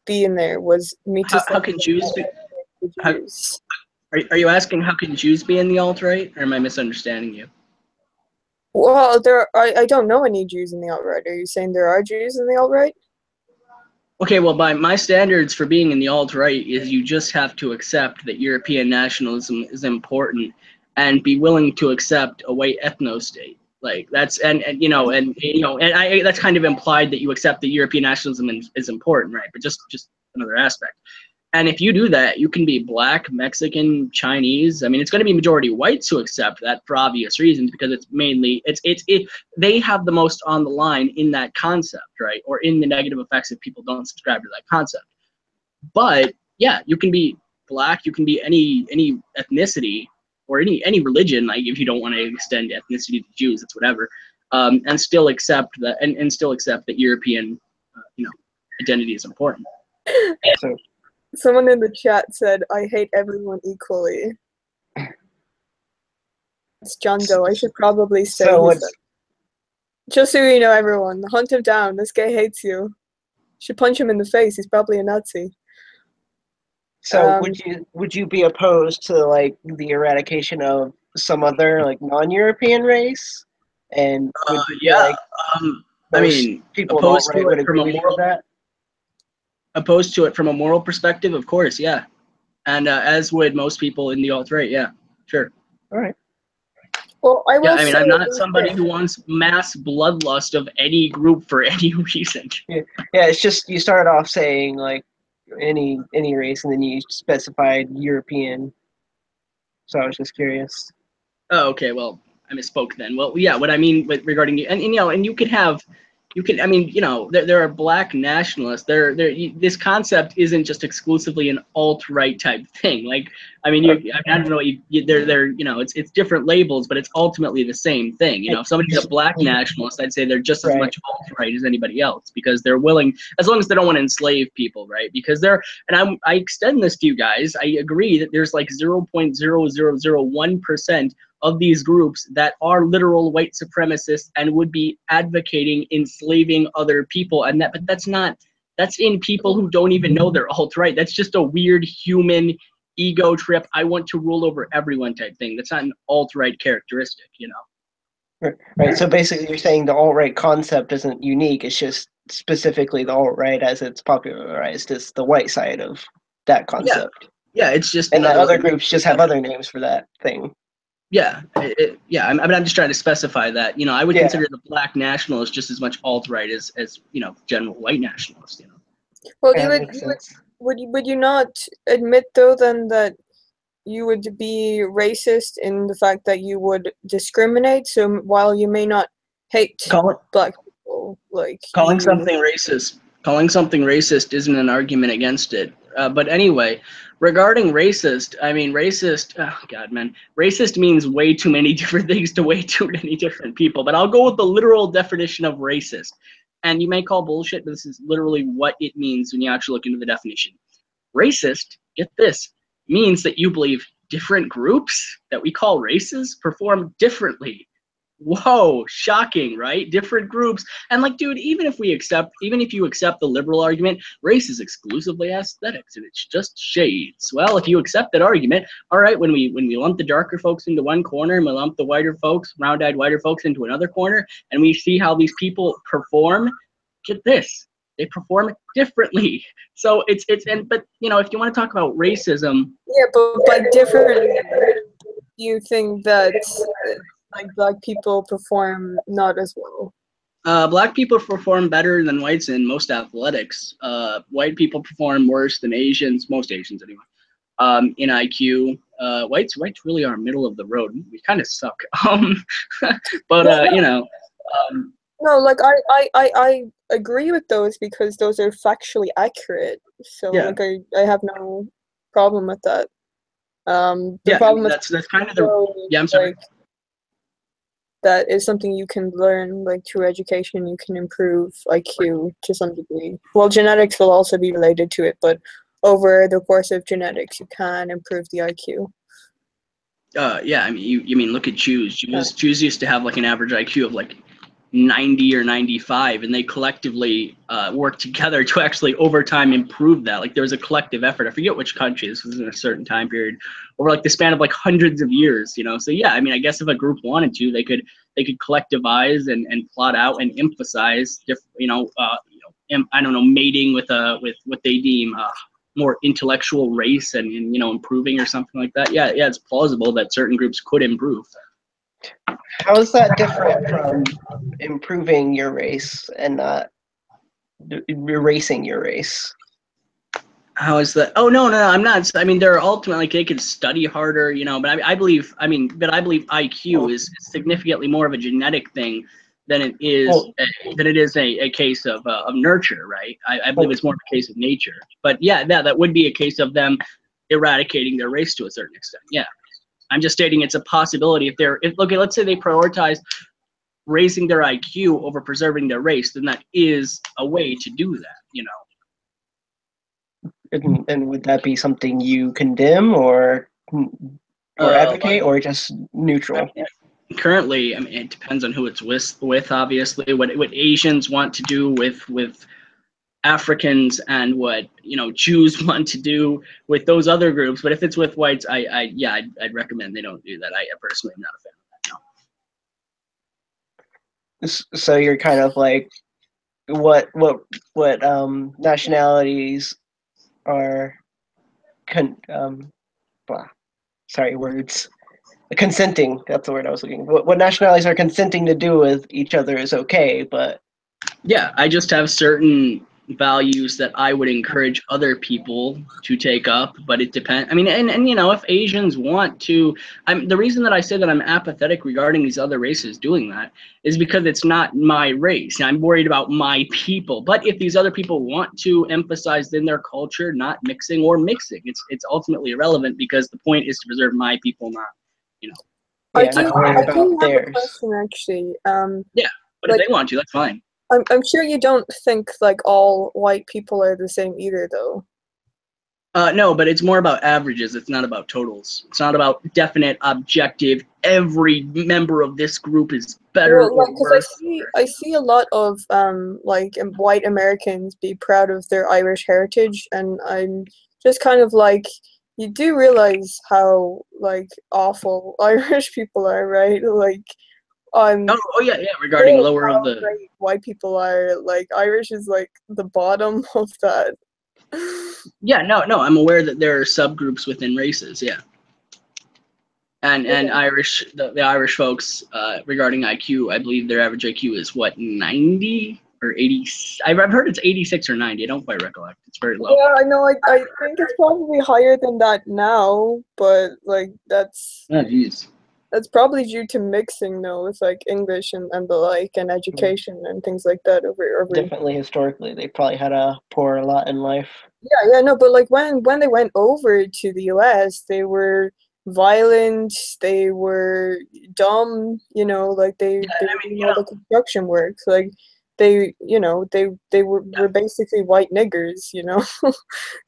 be in there was me to How can Jews be? How, Jews. are you asking how can Jews be in the alt-right, or am I misunderstanding you? Well, I don't know any Jews in the alt-right. Are you saying there are Jews in the alt-right? Okay, well, by my standards for being in the alt-right is you just have to accept that European nationalism is important and be willing to accept a white ethno-state. Like that's and I that's kind of implied that you accept that European nationalism is important, right? But just another aspect. And if you do that, you can be black, Mexican, Chinese. I mean, it's going to be majority whites who accept that for obvious reasons because it's mainly they have the most on the line in that concept, right? Or in the negative effects if people don't subscribe to that concept. But yeah, you can be black, you can be any ethnicity or any religion. Like if you don't want to extend ethnicity to Jews, it's whatever, and still accept that and still accept that European, identity is important. So Someone in the chat said, "I hate everyone equally." It's John Doe. I should probably say so his what's Just so you know, everyone, hunt him down. This guy hates you. Should punch him in the face. He's probably a Nazi. so would you be opposed to like the eradication of some other like non-European race? And would you feel Yeah. like I most mean, people in opposed alt-right to would it from agree a with you moral with that? opposed to it from a moral perspective, of course, yeah, and as would most people in the alt-right, yeah, sure. All right. Well, I will Yeah, I mean, say I'm not somebody who wants mass bloodlust of any group for any reason. Yeah, it's just you started off saying like any race, and then you specified European. So I was just curious. Oh, okay, well, I misspoke then. Well, yeah, what I mean with regarding and you could have, I mean, there are black nationalists. This concept isn't just exclusively an alt-right type thing. Like, I mean, I don't know, it's different labels, but it's ultimately the same thing. If somebody's a black nationalist, I'd say they're just as much alt-right as anybody else because they're willing, as long as they don't want to enslave people, right? Because I extend this to you guys. I agree that there's like 0.0001% of these groups that are literal white supremacists and would be advocating enslaving other people, but that's in people who don't even know they're alt-right. That's just a weird human ego trip. I want to rule over everyone type thing. That's not an alt-right characteristic, Right. So basically, you're saying the alt-right concept isn't unique. It's just specifically the alt-right as it's popularized as the white side of that concept. Yeah, it's just and the other groups just have other names for that thing. Yeah, I'm just trying to specify that. I would consider the black nationalist just as much alt-right as general white nationalist. Well, would you not admit though then that you would be racist in the fact that you would discriminate? So while you may not hate black people, like calling something racist isn't an argument against it. But anyway, regarding racist, I mean, oh God, man, racist means way too many different things to way too many different people. But I'll go with the literal definition of racist. And you may call bullshit, but this is literally what it means when you actually look into the definition. Racist, get this, means that you believe different groups that we call races perform differently. Whoa, shocking, right? Different groups. And like, dude, even if you accept the liberal argument, race is exclusively aesthetics and it's just shades. Well, if you accept that argument, all right, when we lump the darker folks into one corner and we lump the whiter folks, round-eyed whiter folks into another corner, and we see how these people perform, get this, they perform differently. So but if you want to talk about racism. Yeah, but by different, do you think that like black people perform not as well? Black people perform better than whites in most athletics. White people perform worse than Asians, most Asians anyway. In IQ, whites really are middle of the road. We kind of suck. But no, like I agree with those because those are factually accurate. So yeah. like I have no problem with that. The problem with that's kind of the I'm sorry. Like, that is something you can learn, like through education. You can improve IQ to some degree. Well, genetics will also be related to it, but over the course of genetics, you can improve the IQ. Yeah, I mean, you mean look at Jews. Jews used to have like an average IQ of like 90 or 95, and they collectively worked together to actually over time improve that. Like there was a collective effort. I forget which country. This was in a certain time period over like the span of like hundreds of years. So yeah, I mean, I guess if a group wanted to, they could collectivize and plot out and emphasize I don't know, mating with what they deem more intellectual race and improving or something like that. Yeah, it's plausible that certain groups could improve. How is that different from improving your race and not erasing your race? How is that? Oh no, I'm not. I mean, they're ultimately they could study harder, But I believe IQ is significantly more of a genetic thing than it is a case of nurture, right? I believe it's more of a case of nature. But yeah, that would be a case of them eradicating their race to a certain extent. Yeah, I'm just stating it's a possibility. Let's say they prioritize raising their IQ over preserving their race, then that is a way to do that, And would that be something you condemn or advocate, or just neutral? Currently, I mean, it depends on who it's with obviously. What Asians want to do with Africans and what Jews want to do with those other groups. But if it's with whites, I'd recommend they don't do that. I personally am not a fan of that. No. So you're kind of like, what nationalities are consenting, that's the word I was looking for. What nationalities are consenting to do with each other is okay, but yeah, I just have certain values that I would encourage other people to take up, but it depends. I mean, and if Asians want to, the reason that I say that I'm apathetic regarding these other races doing that is because it's not my race. I'm worried about my people. But if these other people want to emphasize in their culture not mixing or mixing, it's ultimately irrelevant because the point is to preserve my people, not. I do have a question actually. Yeah, but if they want to, that's fine. I'm sure you don't think like all white people are the same either, though. No, but it's more about averages. It's not about totals. It's not about definite, objective. Every member of this group is better or worse. I see a lot of white Americans be proud of their Irish heritage, and I'm just kind of like, you do realize how like awful Irish people are, right? Like. Yeah. Regarding lower of the great white people are, like Irish is like the bottom of that. Yeah, no, I'm aware that there are subgroups within races. Yeah, and Irish, the Irish folks regarding IQ, I believe their average IQ is what 90 or 80. I've heard it's 86 or 90. I don't quite recollect. It's very low. Yeah, I know. I think it's probably higher than that now, but like that's. Oh, geez. That's probably due to mixing, though, with like English and the like, and education and things like that. Over definitely historically, they probably had a poor lot in life. Yeah, no, but like when they went over to the U.S., they were violent, they were dumb, like they were the construction work, like they were basically white niggers,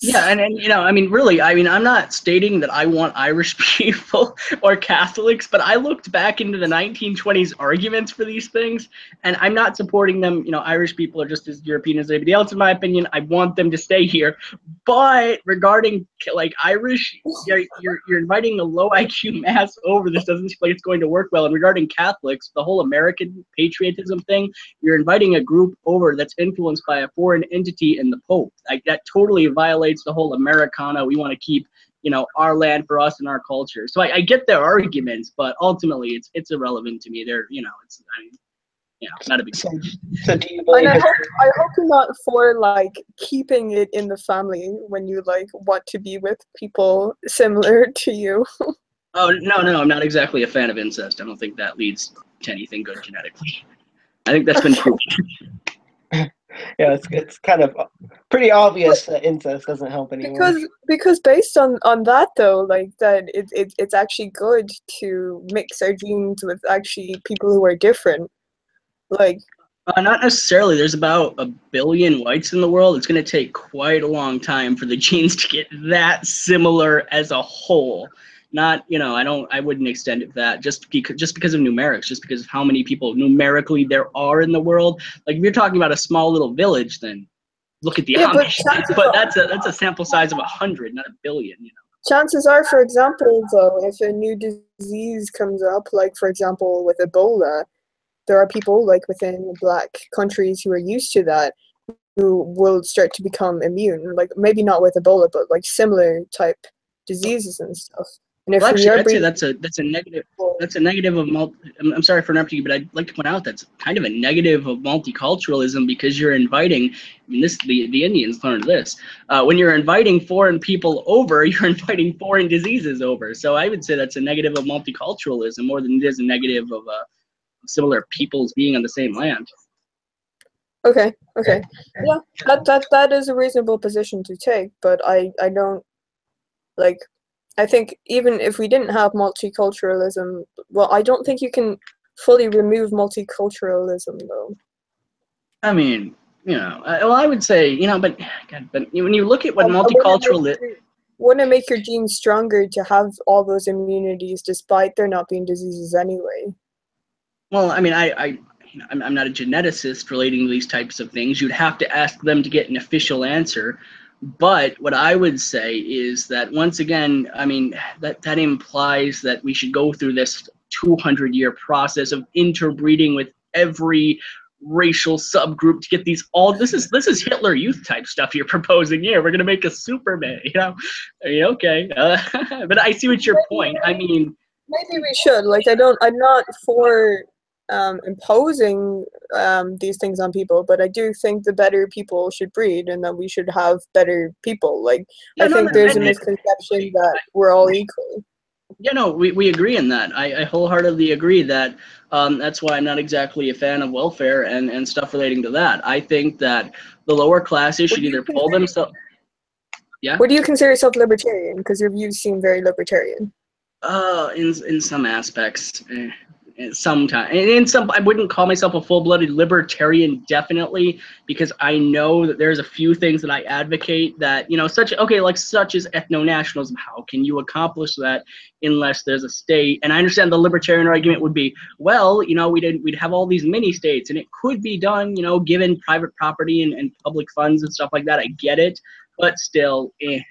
Yeah, and I mean, really, I mean, I'm not stating that I want Irish people or Catholics, but I looked back into the 1920s arguments for these things, and I'm not supporting them. Irish people are just as European as anybody else, in my opinion. I want them to stay here, but regarding like Irish, you're inviting a low IQ mass over. This doesn't seem like it's going to work well. And regarding Catholics, the whole American patriotism thing, you're inviting a group over that's influenced by a foreign entity in the Pope. Like that totally violates the whole Americana. We want to keep, our land for us and our culture. So I get their arguments, but ultimately it's irrelevant to me. They're, not a big deal. So do you believe? And I hope you're not for like keeping it in the family when you like want to be with people similar to you. Oh no, I'm not exactly a fan of incest. I don't think that leads to anything good genetically. I think that's been proven. Yeah, it's kind of pretty obvious that incest doesn't help anymore. Because based on that though, like that it's actually good to mix our genes with actually people who are different. Like Not necessarily. There's about 1 billion whites in the world. It's going to take quite a long time for the genes to get that similar as a whole. Not, I wouldn't extend it to that just because of numerics, just because of how many people numerically there are in the world. Like if you're talking about a small little village, then look at the Yeah, but Amish. But that's a sample size of 100, not 1 billion. chances are, for example, though, if a new disease comes up, like for example with Ebola, there are people like within Black countries who are used to that, who will start to become immune. Like maybe not with Ebola, but like similar type diseases and stuff. And if Well, we actually, are I'd say breeding that's a negative. people, That's a negative of I'm sorry for interrupting you, but I'd like to point out that's kind of a negative of multiculturalism because you're inviting. I mean, the Indians learned this. When you're inviting foreign people over, you're inviting foreign diseases over. So I would say that's a negative of multiculturalism more than it is a negative of similar peoples being on the same land. okay, yeah, that is a reasonable position to take, but I don't like. I think even if we didn't have multiculturalism, well, I don't think you can fully remove multiculturalism though. I mean, well, I would say, but God, but when you look at what Wouldn't it make your genes stronger to have all those immunities despite there not being diseases anyway? Well, I mean, I'm not a geneticist relating to these types of things. You'd have to ask them to get an official answer. But what I would say is that once again, I mean, that implies that we should go through this 200-year process of interbreeding with every racial subgroup to get these all. This is Hitler Youth type stuff you're proposing here. We're gonna make a Superman, I mean, okay, but I see what your point. I mean, maybe we should. Like, I'm not for imposing these things on people, but I do think the better people should breed, and that we should have better people. Like, yeah, I no, think there's a misconception that we're all equal. yeah, no, we agree in that. I wholeheartedly agree that that's why I'm not exactly a fan of welfare and stuff relating to that. I think that the lower classes should either pull themselves. Yeah. Would you consider yourself libertarian? Because your views seem very libertarian. In some aspects, sometimes, and in some, I wouldn't call myself a full-blooded libertarian, definitely, because I know that there's a few things that I advocate that, such as ethno-nationalism. How can you accomplish that unless there's a state? And I understand the libertarian argument would be, well, we'd have all these mini states, and it could be done, given private property and public funds and stuff like that. I get it. But still, it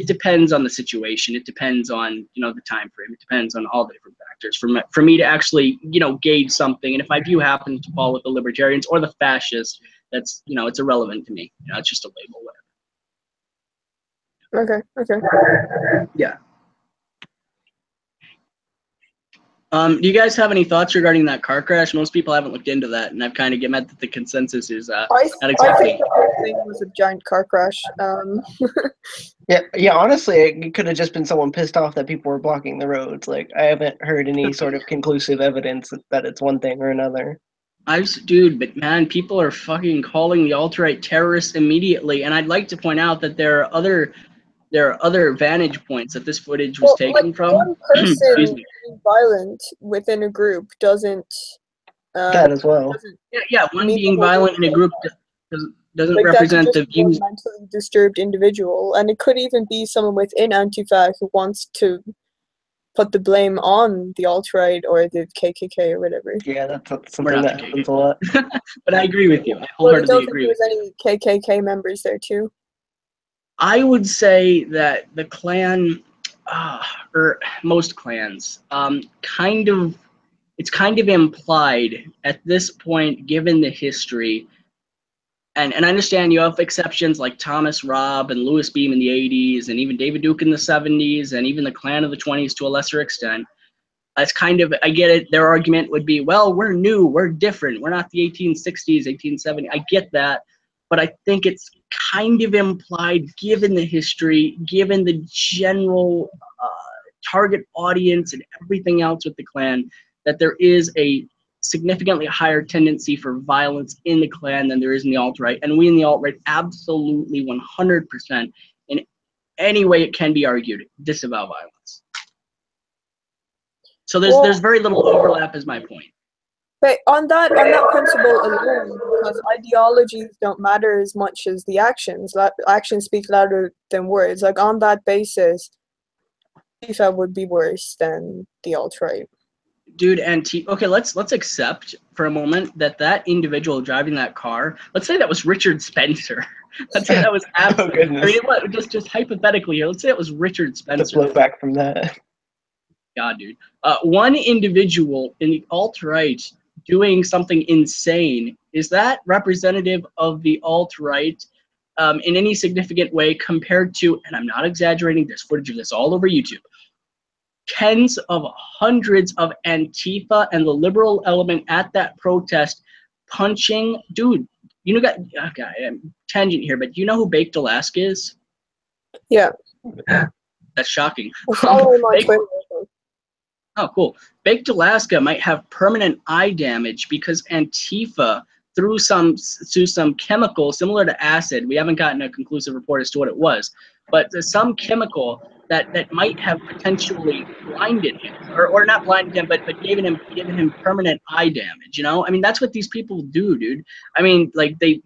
depends on the situation. It depends on the time frame. It depends on all the different factors for me to actually gauge something. And if my view happens to fall with the libertarians or the fascists, that's it's irrelevant to me. It's just a label, whatever. Okay. Yeah. Do you guys have any thoughts regarding that car crash? Most people haven't looked into that, and I've kind of met that the consensus is not exactly. I think the whole thing was a giant car crash. Yeah. Honestly, it could have just been someone pissed off that people were blocking the roads. Like, I haven't heard any sort of conclusive evidence that it's one thing or another. Dude, but man, people are fucking calling the alt-right terrorists immediately, and I'd like to point out that there are other vantage points that this footage was taken from. One person being violent within a group doesn't. That as well. Yeah. One being violent in a group doesn't represent the views. Mentally disturbed individual, and it could even be someone within Antifa who wants to put the blame on the alt-right or the KKK or whatever. Yeah, that's something that happens a lot. But I agree with you. I wholeheartedly agree with you. There's any KKK members there too? I would say that the Klan, or most clans, it's kind of implied at this point, given the history. And I understand you have exceptions like Thomas Robb and Louis Beam in the 80s, and even David Duke in the 70s, and even the Klan of the 20s to a lesser extent. That's kind of, I get it. Their argument would be, well, we're new, we're different. We're not the 1860s, 1870s. I get that. But I think it's kind of implied, given the history, given the general target audience and everything else with the Klan, that there is a significantly higher tendency for violence in the Klan than there is in the alt-right. And we in the alt-right absolutely 100% in any way it can be argued disavow violence. So there's very little overlap is my point. But on that principle alone, because ideologies don't matter as much as the actions. Actions speak louder than words. Like on that basis, Antifa would be worse than the alt-right. Dude, okay, let's accept for a moment that that individual driving that car, let's say that was Richard Spencer. Let's say that was Oh goodness. I mean, what, just hypothetically here, let's say it was Richard The Spencer. blowback from that. God, dude. One individual in the alt-right doing something insane, is that representative of the alt-right in any significant way compared to, and I'm not exaggerating, there's footage of this all over YouTube, tens of hundreds of Antifa and the liberal element at that protest punching, dude, you know, okay, tangent here, but you know who Baked Alaska is? Yeah. That's shocking. I follow him on Baked, Twitter. oh, cool. Baked Alaska might have permanent eye damage because Antifa, through some chemical similar to acid, we haven't gotten a conclusive report as to what it was, but there's some chemical that might have potentially blinded him, or not blinded him, but given him permanent eye damage. You know, I mean, that's what these people do, dude. I mean, like the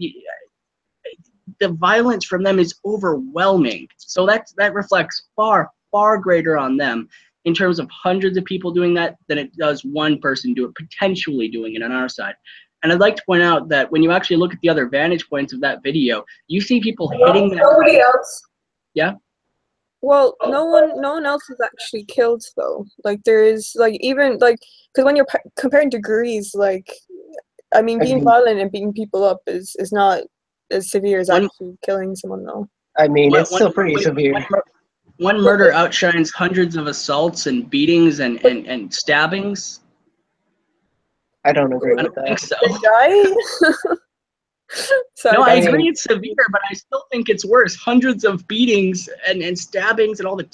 violence from them is overwhelming. So that reflects far greater on them in terms of hundreds of people doing that than it does one person potentially doing it on our side. And I'd like to point out that when you actually look at the other vantage points of that video, you see people hitting that. Nobody else. Yeah. Well, no one else is actually killed though. Like there is like even like because when you're comparing degrees, like I mean, being violent and beating people up is not as severe as actually killing someone though. I mean, it's still pretty severe. One murder outshines hundreds of assaults and beatings and stabbings. I don't agree with I don't think that. so. They die? Sorry, No, I guys. agree it's severe, but I still think it's worse. Hundreds of beatings and stabbings and all the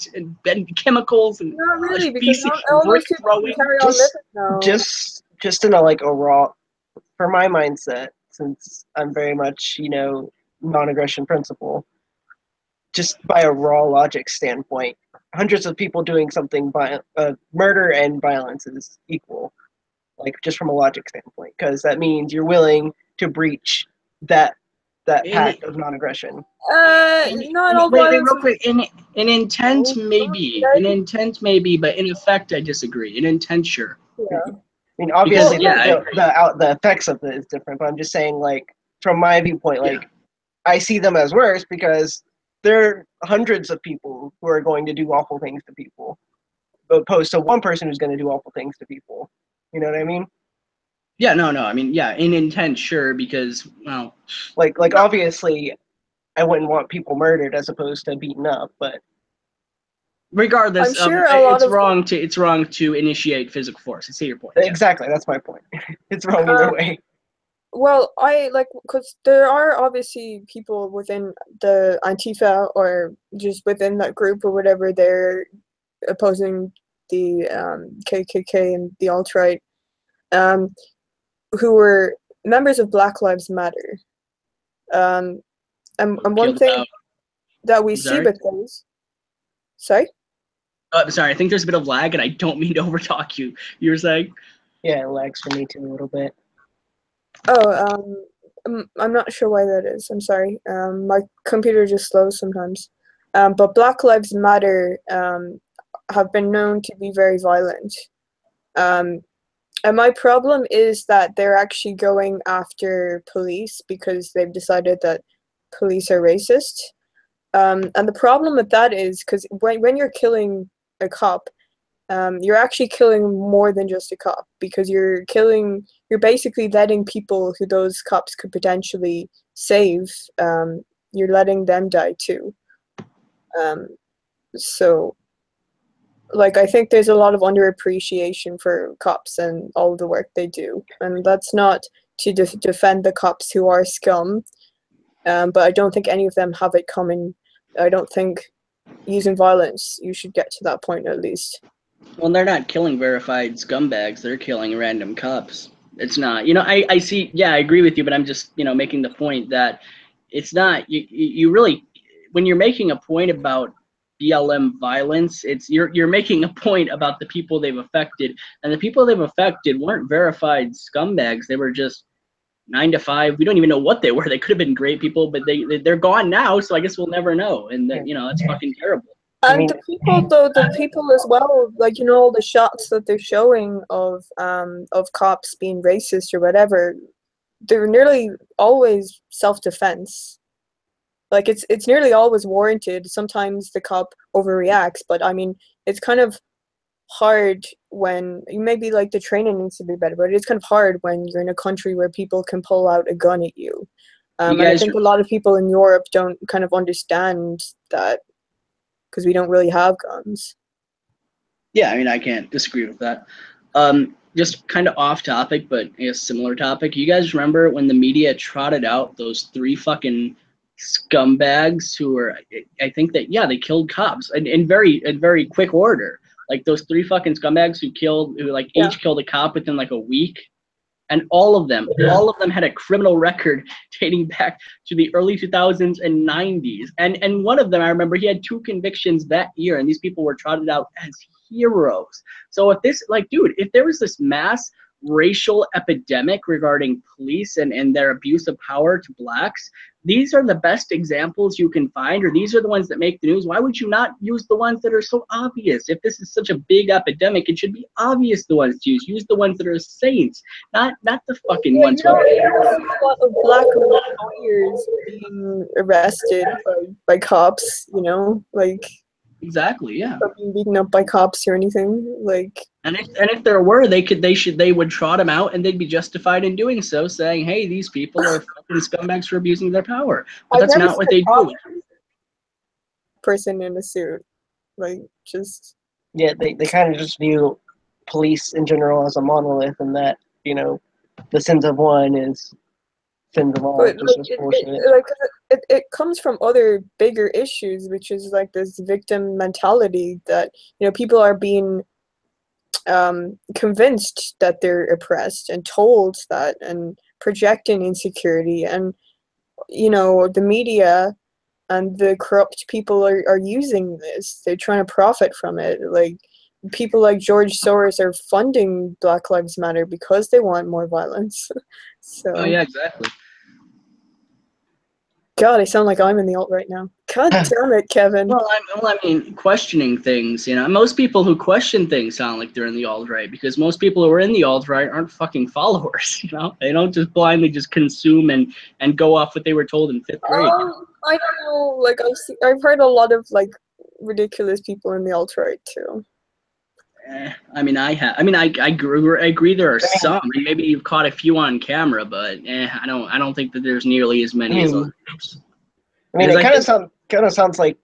and chemicals and Not really, because all brick those people throwing. can carry on living now. Just in a like a raw, for my mindset, since I'm very much, you know, non-aggression principle, just by a raw logic standpoint, hundreds of people doing something by murder and violence is equal, like just from a logic standpoint, because that means you're willing to breach that pact of non-aggression. Not all Wait, violence. real quick. In intent, maybe. In intent, maybe, but in effect, I disagree. In intent, sure. Yeah. I mean, obviously, Because, the effects of it is different, but I'm just saying, like, from my viewpoint, like, I see them as worse because there are hundreds of people who are going to do awful things to people, opposed to one person who's going to do awful things to people. You know what I mean? Yeah, no. I mean, yeah, in intent, sure, because, well. Like obviously, I wouldn't want people murdered as opposed to beaten up, but. Regardless, I'm sure it's wrong to initiate physical force. I see your point. Exactly, that's my point. It's wrong either way. Well, I like because there are obviously people within the Antifa or just within that group or whatever they're opposing the KKK and the alt-right, who were members of Black Lives Matter. And one thing that we see with those. Sorry? I'm sorry, I think there's a bit of lag, and I don't mean to overtalk you. You were saying? Yeah, it lags for me too a little bit. Oh, I'm not sure why that is. I'm sorry. My computer just slows sometimes. But Black Lives Matter have been known to be very violent. And my problem is that they're actually going after police because they've decided that police are racist. And the problem with that is because when you're killing a cop, you're actually killing more than just a cop because you're basically letting people who those cops could potentially save, you're letting them die too. So, like, I think there's a lot of underappreciation for cops and all of the work they do. And that's not to defend the cops who are scum, but I don't think any of them have it coming. I don't think using violence, you should get to that point at least. Well, they're not killing verified scumbags. They're killing random cops. It's not. You know, I see. Yeah, I agree with you, but I'm just, you know, making the point that it's not. You really, when you're making a point about BLM violence. It's you're making a point about the people they've affected, and the people they've affected weren't verified scumbags. They were just 9 to 5. We don't even know what they were. They could have been great people, but they're gone now, so I guess we'll never know. And that, you know, that's fucking terrible. I And mean, the people, though, the people as well, like, you know, all the shots that they're showing of cops being racist or whatever, they're nearly always self-defense. Like, it's nearly always warranted. Sometimes the cop overreacts, but I mean, it's kind of hard when maybe like the training needs to be better, but it's kind of hard when you're in a country where people can pull out a gun at you. And I think a lot of people in Europe don't kind of understand that because we don't really have guns. Yeah, I mean, I can't disagree with that. Just kind of off topic, but a similar topic. You guys remember when the media trotted out those 3 fucking scumbags who were, I think that, yeah, they killed cops in very quick order. Like those 3 fucking scumbags who like each killed a cop within like a week. And all of them had a criminal record dating back to the early 2000s and 90s. And one of them, I remember, he had 2 convictions that year, and these people were trotted out as heroes. So if this, like, dude, if there was this mass racial epidemic regarding police and their abuse of power to blacks, these are the best examples you can find, or these are the ones that make the news. Why would you not use the ones that are so obvious? If this is such a big epidemic, it should be obvious the ones to use. Use the ones that are saints, not the fucking ones. You know, a lot of black lawyers being arrested by cops, you know, like exactly, yeah. Being beaten up by cops or anything, like. And if there were, they would trot them out, and they'd be justified in doing so, saying, "Hey, these people are fucking scumbags for abusing their power." But that's not what they do. Person in a suit, like, just. Yeah, they kind of just view police in general as a monolith, and that, you know, the sins of one is sins of all. But it comes from other bigger issues, which is like this victim mentality that, you know, people are being convinced that they're oppressed and told that, and projecting insecurity, and, you know, the media and the corrupt people are using this. They're trying to profit from it. Like, people like George Soros are funding Black Lives Matter because they want more violence. So. Oh yeah, exactly. God, I sound like I'm in the alt right now. God damn it, Kevin. Well, I mean, questioning things, you know, most people who question things sound like they're in the alt-right, because most people who are in the alt-right aren't fucking followers, you know? They don't just blindly just consume and go off what they were told in 5th grade. I don't know, like, I've heard a lot of, like, ridiculous people in the alt-right, too. I mean, I agree there are some, and maybe you've caught a few on camera, but I don't think that there's nearly as many as other groups. I mean, it kind of sounds like,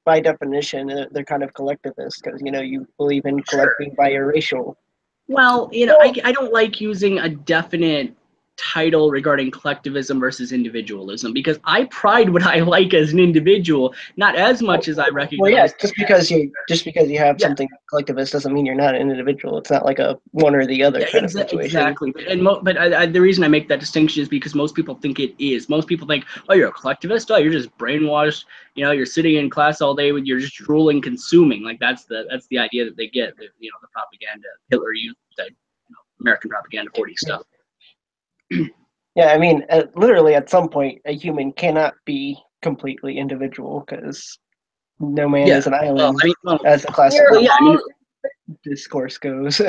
by definition, they're kind of collectivists, because, you know, you believe in collecting by your racial. Well, you know, I don't like using a definite title regarding collectivism versus individualism, because I pride what I like as an individual, not as much as I recognize. Well, yeah, just because you have something collectivist doesn't mean you're not an individual. It's not like a one or the other kind of situation. Exactly, but the reason I make that distinction is because most people think it is. Most people think, oh, you're a collectivist. Oh, you're just brainwashed. You know, you're sitting in class all day with you're just drooling, consuming. Like that's the idea that they get. You know, the propaganda, Hitler Youth, American propaganda 40 stuff. Yeah, I mean, literally at some point, a human cannot be completely individual, because no man is an island, as the classical discourse goes.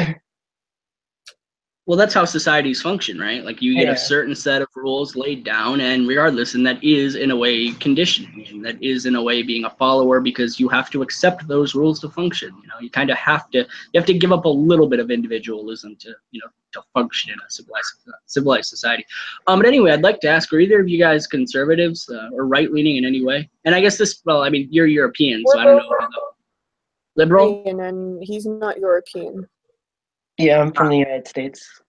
Well, that's how societies function, right? Like you get a certain set of rules laid down, and regardless, and that is in a way conditioning, and that is in a way being a follower, because you have to accept those rules to function. You know, you kind of have to give up a little bit of individualism to, you know, to function in a civilized society. But anyway, I'd like to ask, are either of you guys conservatives or right-leaning in any way? And I guess well, I mean, you're European, so I don't know. Liberal? And he's not European. Yeah, I'm from the United States.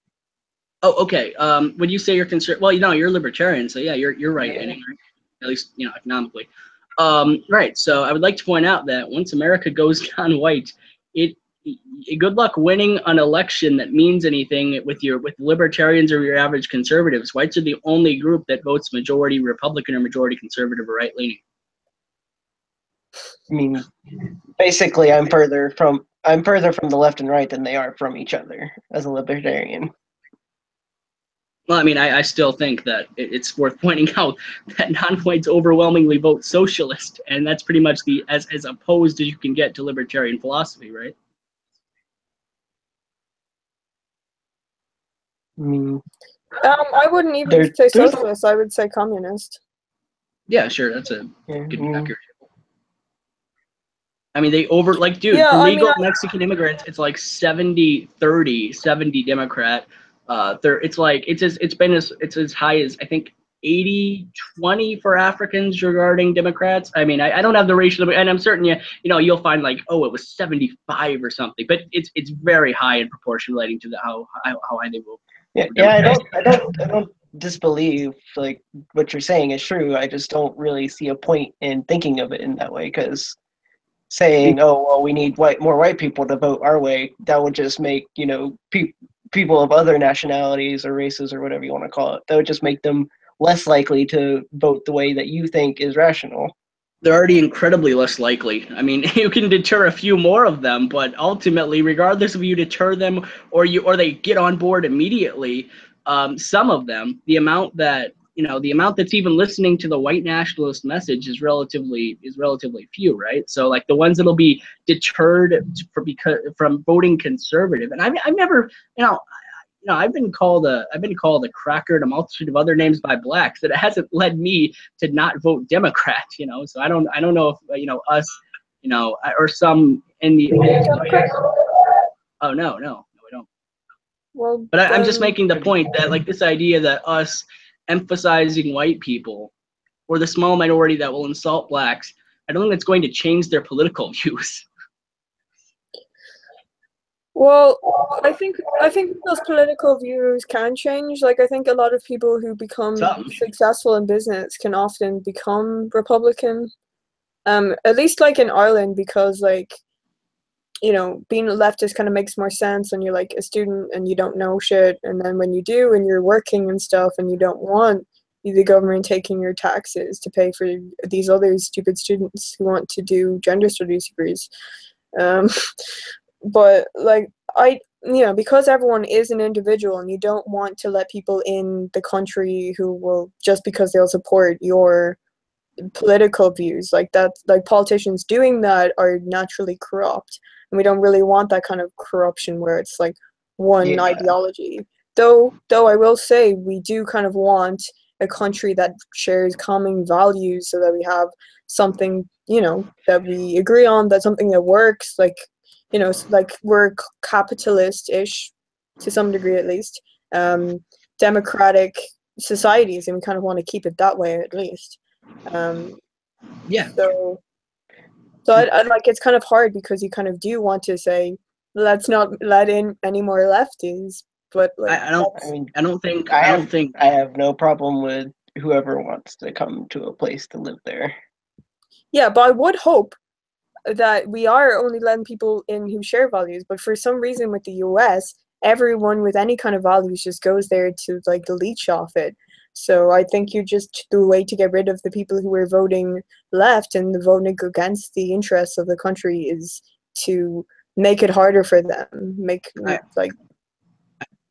Oh, okay. When you say you're conservative, well, you know, you're libertarian, so yeah, you're right, right? At least, you know, economically. Right. So I would like to point out that once America goes non-white, good luck winning an election that means anything with libertarians or your average conservatives. Whites are the only group that votes majority Republican or majority conservative or right-leaning. I mean, basically, I'm further from the left and right than they are from each other as a libertarian. Well, I mean, I still think that it's worth pointing out that non-whites overwhelmingly vote socialist, and that's pretty much the as opposed as you can get to libertarian philosophy, right? I mean, I wouldn't even say socialist. I would say communist. Yeah, sure, that's a good accurate. I mean, they dude, Yeah, for I mean, legal Mexican immigrants, it's like 70-30, 70 Democrat. It's as high as, I think, 80-20 for Africans regarding Democrats. I mean, I don't have the ratio, and I'm certain you'll find like, oh, it was 75 or something, but it's very high in proportion relating to how high they vote. Yeah, I don't disbelieve like what you're saying is true. I just don't really see a point in thinking of it in that way, because saying, oh, well, we need more white people to vote our way, that would just make, people of other nationalities or races or whatever you want to call it, that would just make them less likely to vote the way that you think is rational. They're already incredibly less likely. I mean, you can deter a few more of them, but ultimately, regardless of you deter them or they get on board immediately, some of them, the amount that's even listening to the white nationalist message is relatively few, right? So like the ones that'll be deterred from voting conservative, and I've never, I've been called a cracker and a multitude of other names by blacks, that it hasn't led me to not vote Democrat. So I don't know if us, or some in the. Oh no, we don't. Well, but I'm just making the point that like this idea that us emphasizing white people or the small minority that will insult blacks, I don't think that's going to change their political views. Well, I think those political views can change. Like, I think a lot of people who become successful in business can often become Republican. At least like in Ireland, because like, being a leftist kind of makes more sense when you're like a student and you don't know shit, and then when you do and you're working and stuff and you don't want the government taking your taxes to pay for these other stupid students who want to do gender studies degrees. But like because everyone is an individual and you don't want to let people in the country who will, just because they'll support your political views, like that, like politicians doing that are naturally corrupt, and we don't really want that kind of corruption where it's like one ideology. Though I will say we do kind of want a country that shares common values, so that we have something that we agree on, that's something that works, like like we're capitalist-ish to some degree at least, democratic societies, and we kind of want to keep it that way at least. Yeah. So I like, it's kind of hard because you kind of do want to say, let's not let in any more lefties, but like I don't think I have no problem with whoever wants to come to a place to live there. Yeah, but I would hope that we are only letting people in who share values, but for some reason with the US, everyone with any kind of values just goes there to like leech off it. So I think the way to get rid of the people who are voting left and voting against the interests of the country is to make it harder for them, make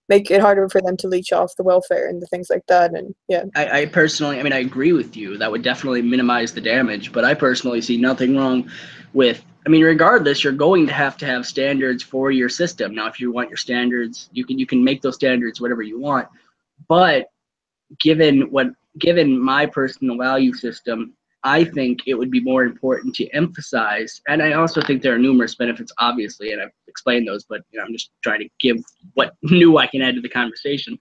it harder for them to leech off the welfare and the things like that. And yeah, I personally, I agree with you. That would definitely minimize the damage, but I personally see nothing wrong with, regardless, you're going to have standards for your system. Now, if you want your standards, you can make those standards whatever you want. But given my personal value system, I think it would be more important to emphasize, and I also think there are numerous benefits, obviously, and I've explained those, but I'm just trying to give what new I can add to the conversation.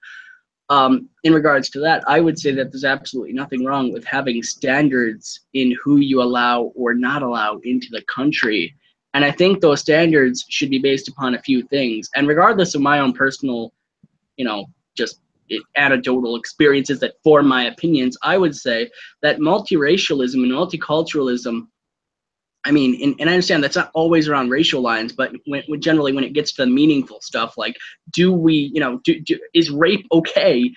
In regards to that, I would say that there's absolutely nothing wrong with having standards in who you allow or not allow into the country. And I think those standards should be based upon a few things. And regardless of my own personal, just anecdotal experiences that form my opinions, I would say that multiracialism and multiculturalism, and I understand that's not always around racial lines, but generally when it gets to the meaningful stuff, like is rape okay,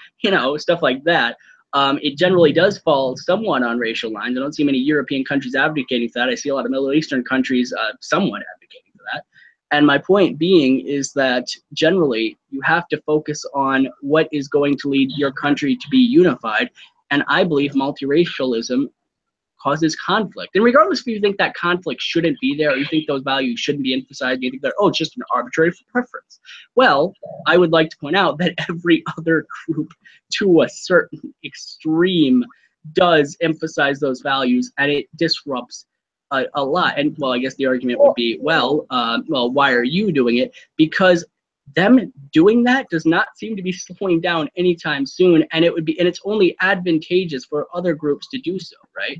stuff like that. it generally does fall somewhat on racial lines. I don't see many European countries advocating for that. I see a lot of Middle Eastern countries somewhat advocating for that. And my point being is that generally you have to focus on what is going to lead your country to be unified. And I believe multiracialism causes conflict. And regardless if you think that conflict shouldn't be there, or you think those values shouldn't be emphasized, you think that, oh, it's just an arbitrary preference. Well, I would like to point out that every other group to a certain extreme does emphasize those values, and it disrupts a lot. And well, I guess the argument would be, well, why are you doing it? Because them doing that does not seem to be slowing down anytime soon, and it's only advantageous for other groups to do so, right?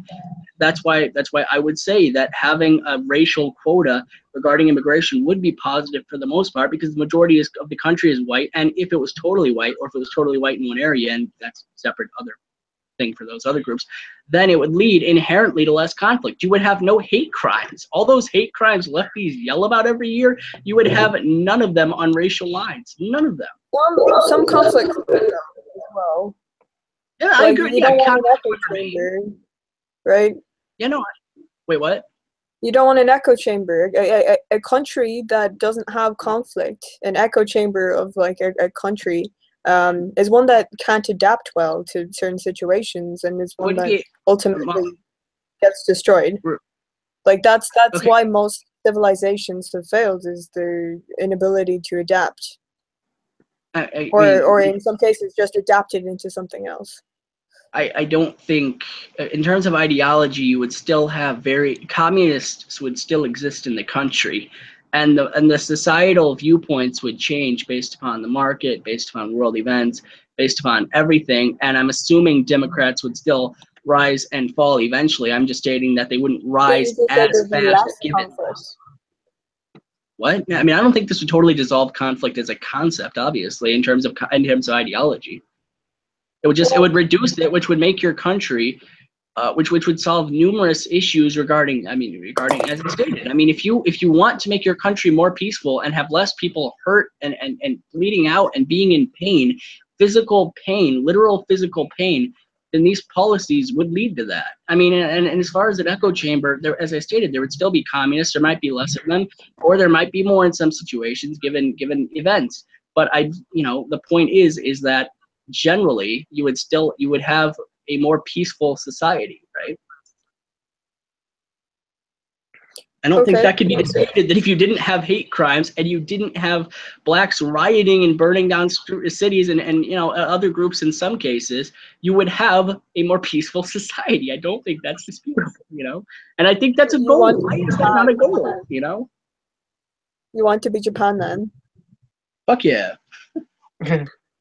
That's why I would say that having a racial quota regarding immigration would be positive for the most part, because the majority of the country is white, and if it was totally white, or if it was totally white in one area, and that's separate other thing for those other groups, then it would lead inherently to less conflict. You would have no hate crimes. All those hate crimes lefties yell about every year, you would have none of them on racial lines. None of them. Some conflict as well. Yeah, I agree. You don't want an echo chamber, right? You know, wait, what? You don't want an echo chamber. A country that doesn't have conflict, an echo chamber of like a country, is one that can't adapt well to certain situations, and is one that ultimately gets destroyed. Like that's Okay. why most civilizations have failed, is their inability to adapt, or in some cases just adapted into something else. I don't think, in terms of ideology, you would still have communists would still exist in the country, and the societal viewpoints would change based upon the market, based upon world events, based upon everything. And I'm assuming Democrats would still rise and fall eventually. I'm just stating that they wouldn't rise as fast given this. What? I mean, I don't think this would totally dissolve conflict as a concept, obviously, in terms of ideology. It would reduce it, which would make your country, which would solve numerous issues regarding, as I stated. I mean, if you want to make your country more peaceful and have less people hurt and bleeding out and being in pain, physical pain, literal physical pain, then these policies would lead to that. I mean, and as far as an echo chamber, there, as I stated, there would still be communists. There might be less of them, or there might be more in some situations, given events. But the point is that generally you would have a more peaceful society, right? I don't think that could be disputed, that if you didn't have hate crimes and you didn't have blacks rioting and burning down cities and other groups in some cases, you would have a more peaceful society. I don't think that's disputable, and I think that's a goal. Why is that not a goal, You want to be Japan then? Fuck yeah.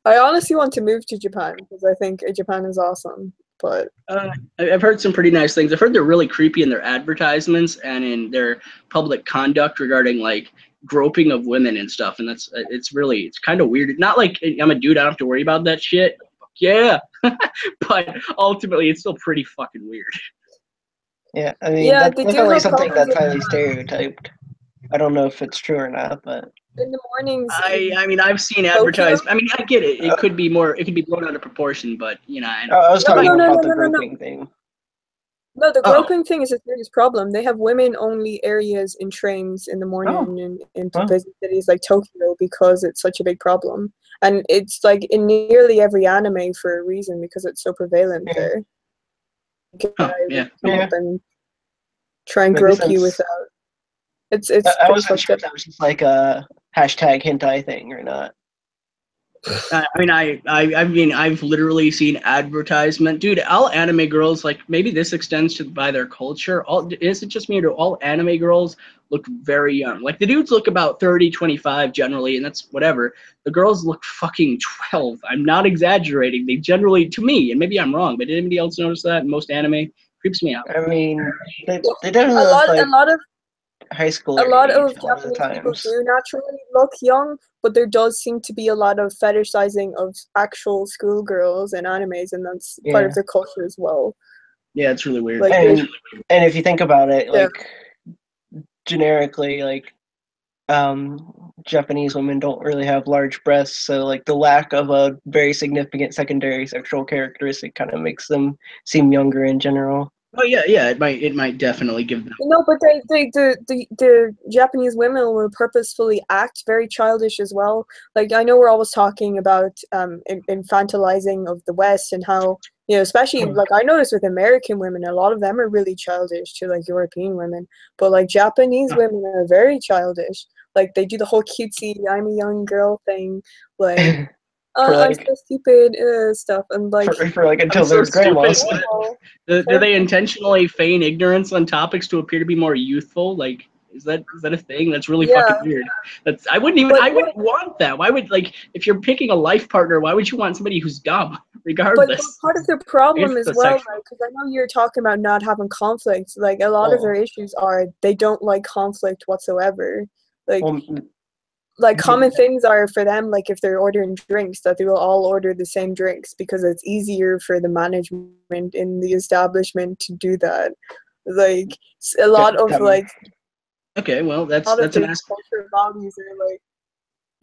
I honestly want to move to Japan because I think Japan is awesome. But I've heard some pretty nice things. I've heard they're really creepy in their advertisements and in their public conduct regarding like groping of women and stuff. And it's kind of weird. Not like I'm a dude, I don't have to worry about that shit. Yeah, but ultimately it's still pretty fucking weird. Yeah, I mean, that's definitely something that's highly stereotyped. I don't know if it's true or not, but in the mornings. I mean, I've seen advertised. I mean, I get it. It could be more. It could be blown out of proportion, but I was talking about the groping thing. No, the groping thing is a serious problem. They have women-only areas in trains in the morning in busy cities like Tokyo because it's such a big problem, and it's like in nearly every anime for a reason because it's so prevalent there. Come up and try and grope you without. It's I wasn't sure if that was just like a hashtag hentai thing or not. I mean, I've literally seen advertisement, dude. All anime girls, like maybe this extends to by their culture. Is it just me, or do all anime girls look very young? Like the dudes look about 30, 25 generally, and that's whatever. The girls look fucking 12. I'm not exaggerating. They generally, to me, and maybe I'm wrong, but did anybody else notice that? Most anime creeps me out. I mean, they definitely look like a lot of high school. A lot of Japanese people do naturally look young, but there does seem to be a lot of fetishizing of actual schoolgirls in animes, and that's part of their culture as well. Yeah, it's really weird. Like, and if you think about it, like generically, like Japanese women don't really have large breasts, so like the lack of a very significant secondary sexual characteristic kind of makes them seem younger in general. Oh yeah, it might definitely give them. No, but the Japanese women will purposefully act very childish as well. Like I know we're always talking about infantilizing of the West and how, you know, especially like I notice with American women, a lot of them are really childish to like European women, but like Japanese women are very childish. Like they do the whole cutesy "I'm a young girl" thing, like For I'm like so stupid stuff, and like for like I'm until so they're stupid. grandmas. Do they intentionally feign ignorance on topics to appear to be more youthful? Like, is that a thing? That's really fucking yeah, weird. I but wouldn't want that. Why would, like, if you're picking a life partner, why would you want somebody who's dumb, but regardless? part of the problem If as the well, sexual. right? Because I know you're talking about not having conflict. Like a lot of their Oh, issues are they don't like conflict whatsoever. Like well, like common things are for them, like if they're ordering drinks, that they will all order the same drinks because it's easier for the management in the establishment to do that. Like a yeah, lot of that, like Okay, well, a lot of that's an the aspect. culture values are like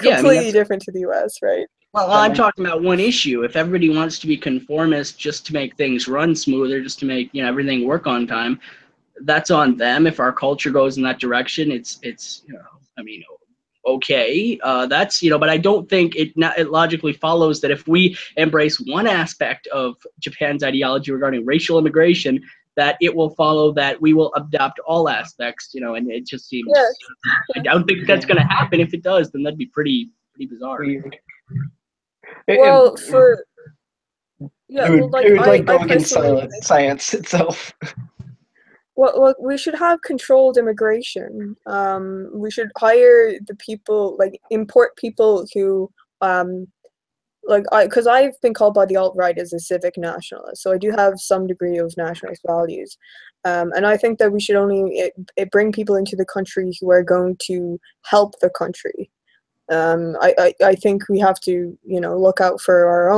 Yeah, I mean completely that's. different to the US, right? Well, that I'm might, talking about one issue. If everybody wants to be conformist just to make things run smoother, just to make, everything work on time, that's on them. If our culture goes in that direction, it's I mean, okay, that's, but I don't think it logically follows that if we embrace one aspect of Japan's ideology regarding racial immigration, that it will follow that we will adopt all aspects, and it just seems. Yeah, I don't think that's going to happen. If it does, then that'd be pretty bizarre. weird. well for yeah, well like It would I like I go against personally think science itself. well, we should have controlled immigration. We should hire the people, like import people who, like because I've been called by the alt-right as a civic nationalist, so I do have some degree of nationalist values. And I think that we should only bring people into the country who are going to help the country. I think we have to, look out for our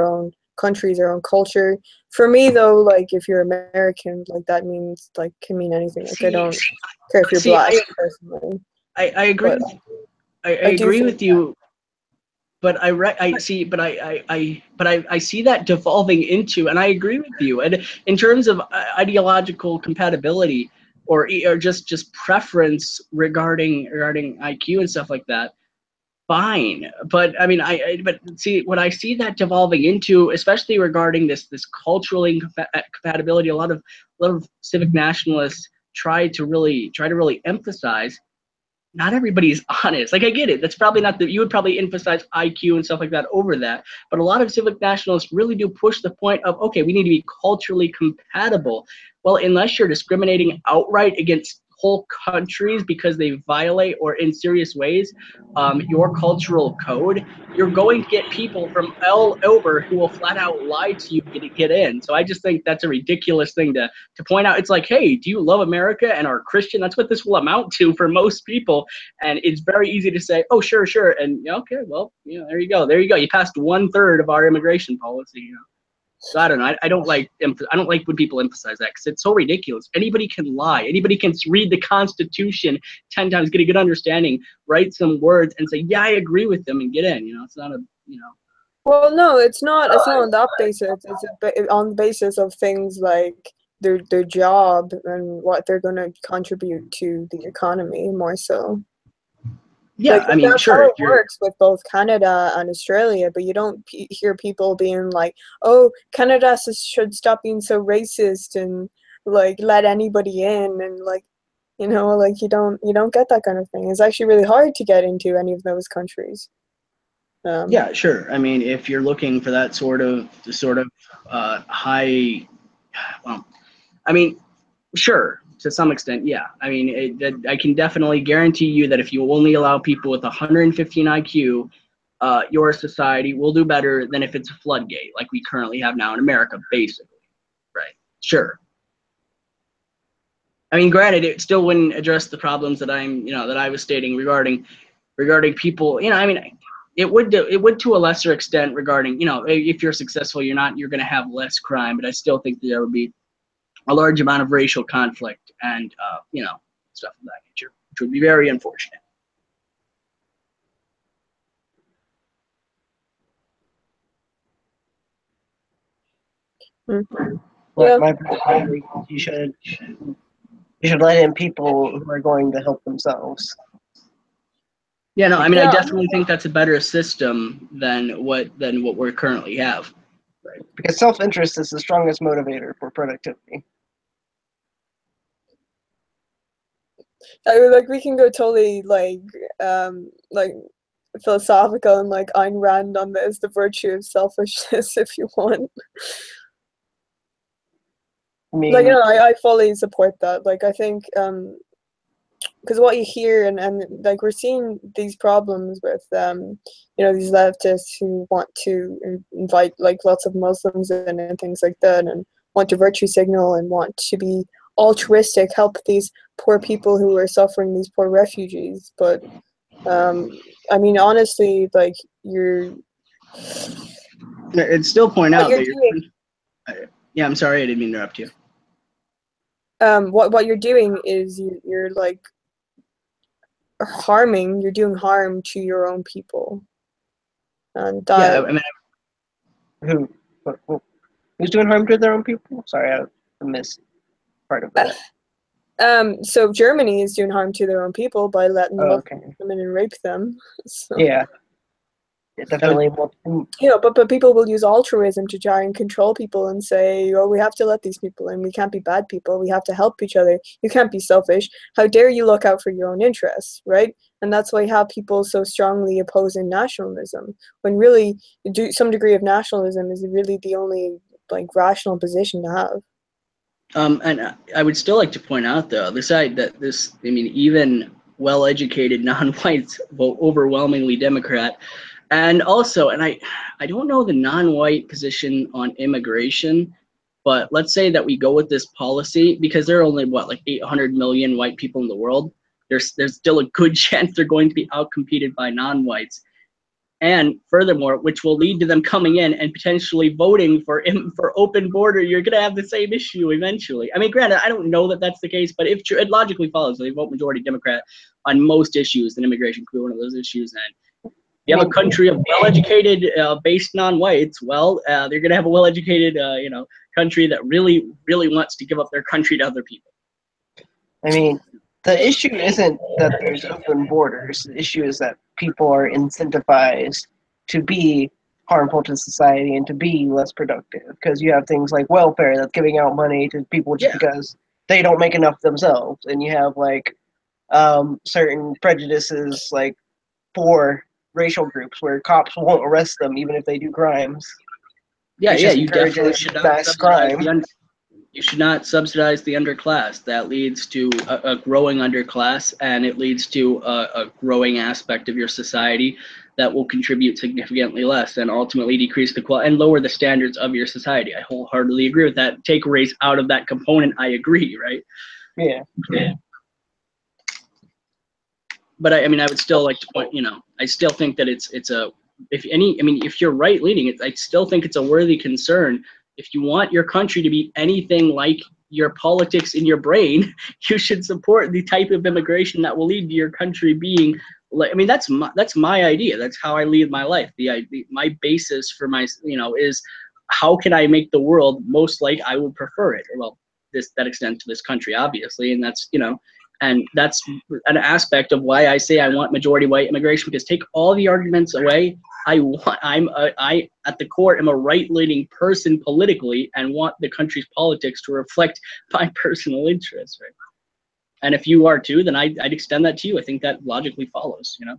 own countries, our own culture. For me, though, like if you're American, like that means like can mean anything. Like I See, don't care if you're see, black, personally, I agree. but I I do agree think with you. But I see, but I see that devolving into, and I agree with you. And in terms of ideological compatibility, or just preference regarding IQ and stuff like that, fine. But I mean, but see what I see that devolving into, especially regarding this cultural compatibility. A lot of civic nationalists try to really emphasize, not everybody's honest. Like, I get it. That's probably not you would probably emphasize IQ and stuff like that over that. But a lot of civic nationalists really do push the point of, okay, we need to be culturally compatible. Well, unless you're discriminating outright against whole countries because they violate or in serious ways your cultural code, you're going to get people from all over who will flat out lie to you to get in. So I just think that's a ridiculous thing to point out. It's like, hey, do you love America and are Christian? That's what this will amount to for most people. And it's very easy to say, oh, sure, sure. And okay, well, there you go. There you go. You passed 1/3 of our immigration policy. So I don't know. I don't like when people emphasize that, because it's so ridiculous. Anybody can lie. Anybody can read the Constitution 10 times, get a good understanding, write some words, and say, yeah, I agree with them, and get in. It's not a. well, no, it's not. It's not on that basis. On the basis of things like their job and what they're going to contribute to the economy more so. Yeah, Like I mean, that's how sure. it works with both Canada and Australia, but you don't hear people being like, "Oh, Canada should stop being so racist and like let anybody in," and like, like you don't get that kind of thing. It's actually really hard to get into any of those countries. Yeah, sure. I mean, if you're looking for that high, well, I mean, sure, to some extent, yeah. I mean, I can definitely guarantee you that if you only allow people with 115 IQ, your society will do better than if it's a floodgate like we currently have now in America, basically. Right? Sure. I mean, granted, it still wouldn't address the problems that I was stating regarding people. I mean, it would to a lesser extent regarding, if you're successful, you're going to have less crime, but I still think that there would be a large amount of racial conflict and stuff of that nature, which would be very unfortunate. But Yeah. my perspective, you should let in people who are going to help themselves. Yeah, no, I mean, I Yeah. definitely think that's a better system than what we currently have. Because self-interest is the strongest motivator for productivity. I mean, like we can go totally like philosophical and like Ayn Rand on this, the virtue of selfishness, if you want. I mean, Like, you know, I fully support that. Like, I think because what you hear and like we're seeing these problems with you know, these leftists who want to invite like lots of Muslims in and things like that, and want to virtue signal and want to be altruistic, help these poor people who are suffering, these poor refugees. But I mean, honestly, like It'd still point what out you're that doing, yeah, I'm sorry, I didn't mean to interrupt you. what you're doing is you're like harming, you're doing harm to your own people, and Yeah, that I mean, who's doing harm to their own people? Sorry, I missed part of that. so Germany is doing harm to their own people by letting Oh, Muslims okay. come in and rape them. So, Yeah, it definitely. you know, but people will use altruism to try and control people and say, oh, we have to let these people in. We can't be bad people. We have to help each other. You can't be selfish. How dare you look out for your own interests, right? And that's why you have people so strongly opposing nationalism, when really some degree of nationalism is really the only like rational position to have. And I would still like to point out the other side that this, I mean, even well-educated non-whites vote overwhelmingly Democrat. And also, and I don't know the non-white position on immigration, but let's say that we go with this policy because there are only what, like 800 million white people in the world. There's still a good chance they're going to be outcompeted by non-whites. And furthermore, which will lead to them coming in and potentially voting for open border, you're going to have the same issue eventually. I mean, granted, I don't know that that's the case, but if it logically follows, they vote majority Democrat on most issues, then immigration could be one of those issues. And you have a country of well-educated, based non-whites, well, they're going to have a well-educated, you know, country that really, really wants to give up their country to other people. I mean, the issue isn't that there's open borders. The issue is that people are incentivized to be harmful to society and to be less productive, because you have things like welfare that's giving out money to people just because they don't make enough themselves, and you have like certain prejudices like for racial groups where cops won't arrest them even if they do crimes. Yeah, Which yeah, just you definitely encourages should not mass subsidize crime. you should not subsidize the underclass. That leads to a growing underclass, and it leads to a growing aspect of your society that will contribute significantly less and ultimately decrease the quality and lower the standards of your society. I wholeheartedly agree with that. Take race out of that component, I agree, right? Yeah. But I mean, I would still like to point, you know, I still think that it's a, if any, I mean, if you're right leaning, I still think it's a worthy concern. If you want your country to be anything like your politics in your brain, you should support the type of immigration that will lead to your country being like, I mean, that's my idea. That's how I lead my life. My basis for my, you know, is how can I make the world most like I would prefer it? Or well, that extends to this country, obviously, and that's, you know, and that's an aspect of why I say I want majority white immigration, because take all the arguments away. I at the core am a right-leaning person politically and want the country's politics to reflect my personal interests, right? And if you are too, then I'd extend that to you. I think that logically follows, you know.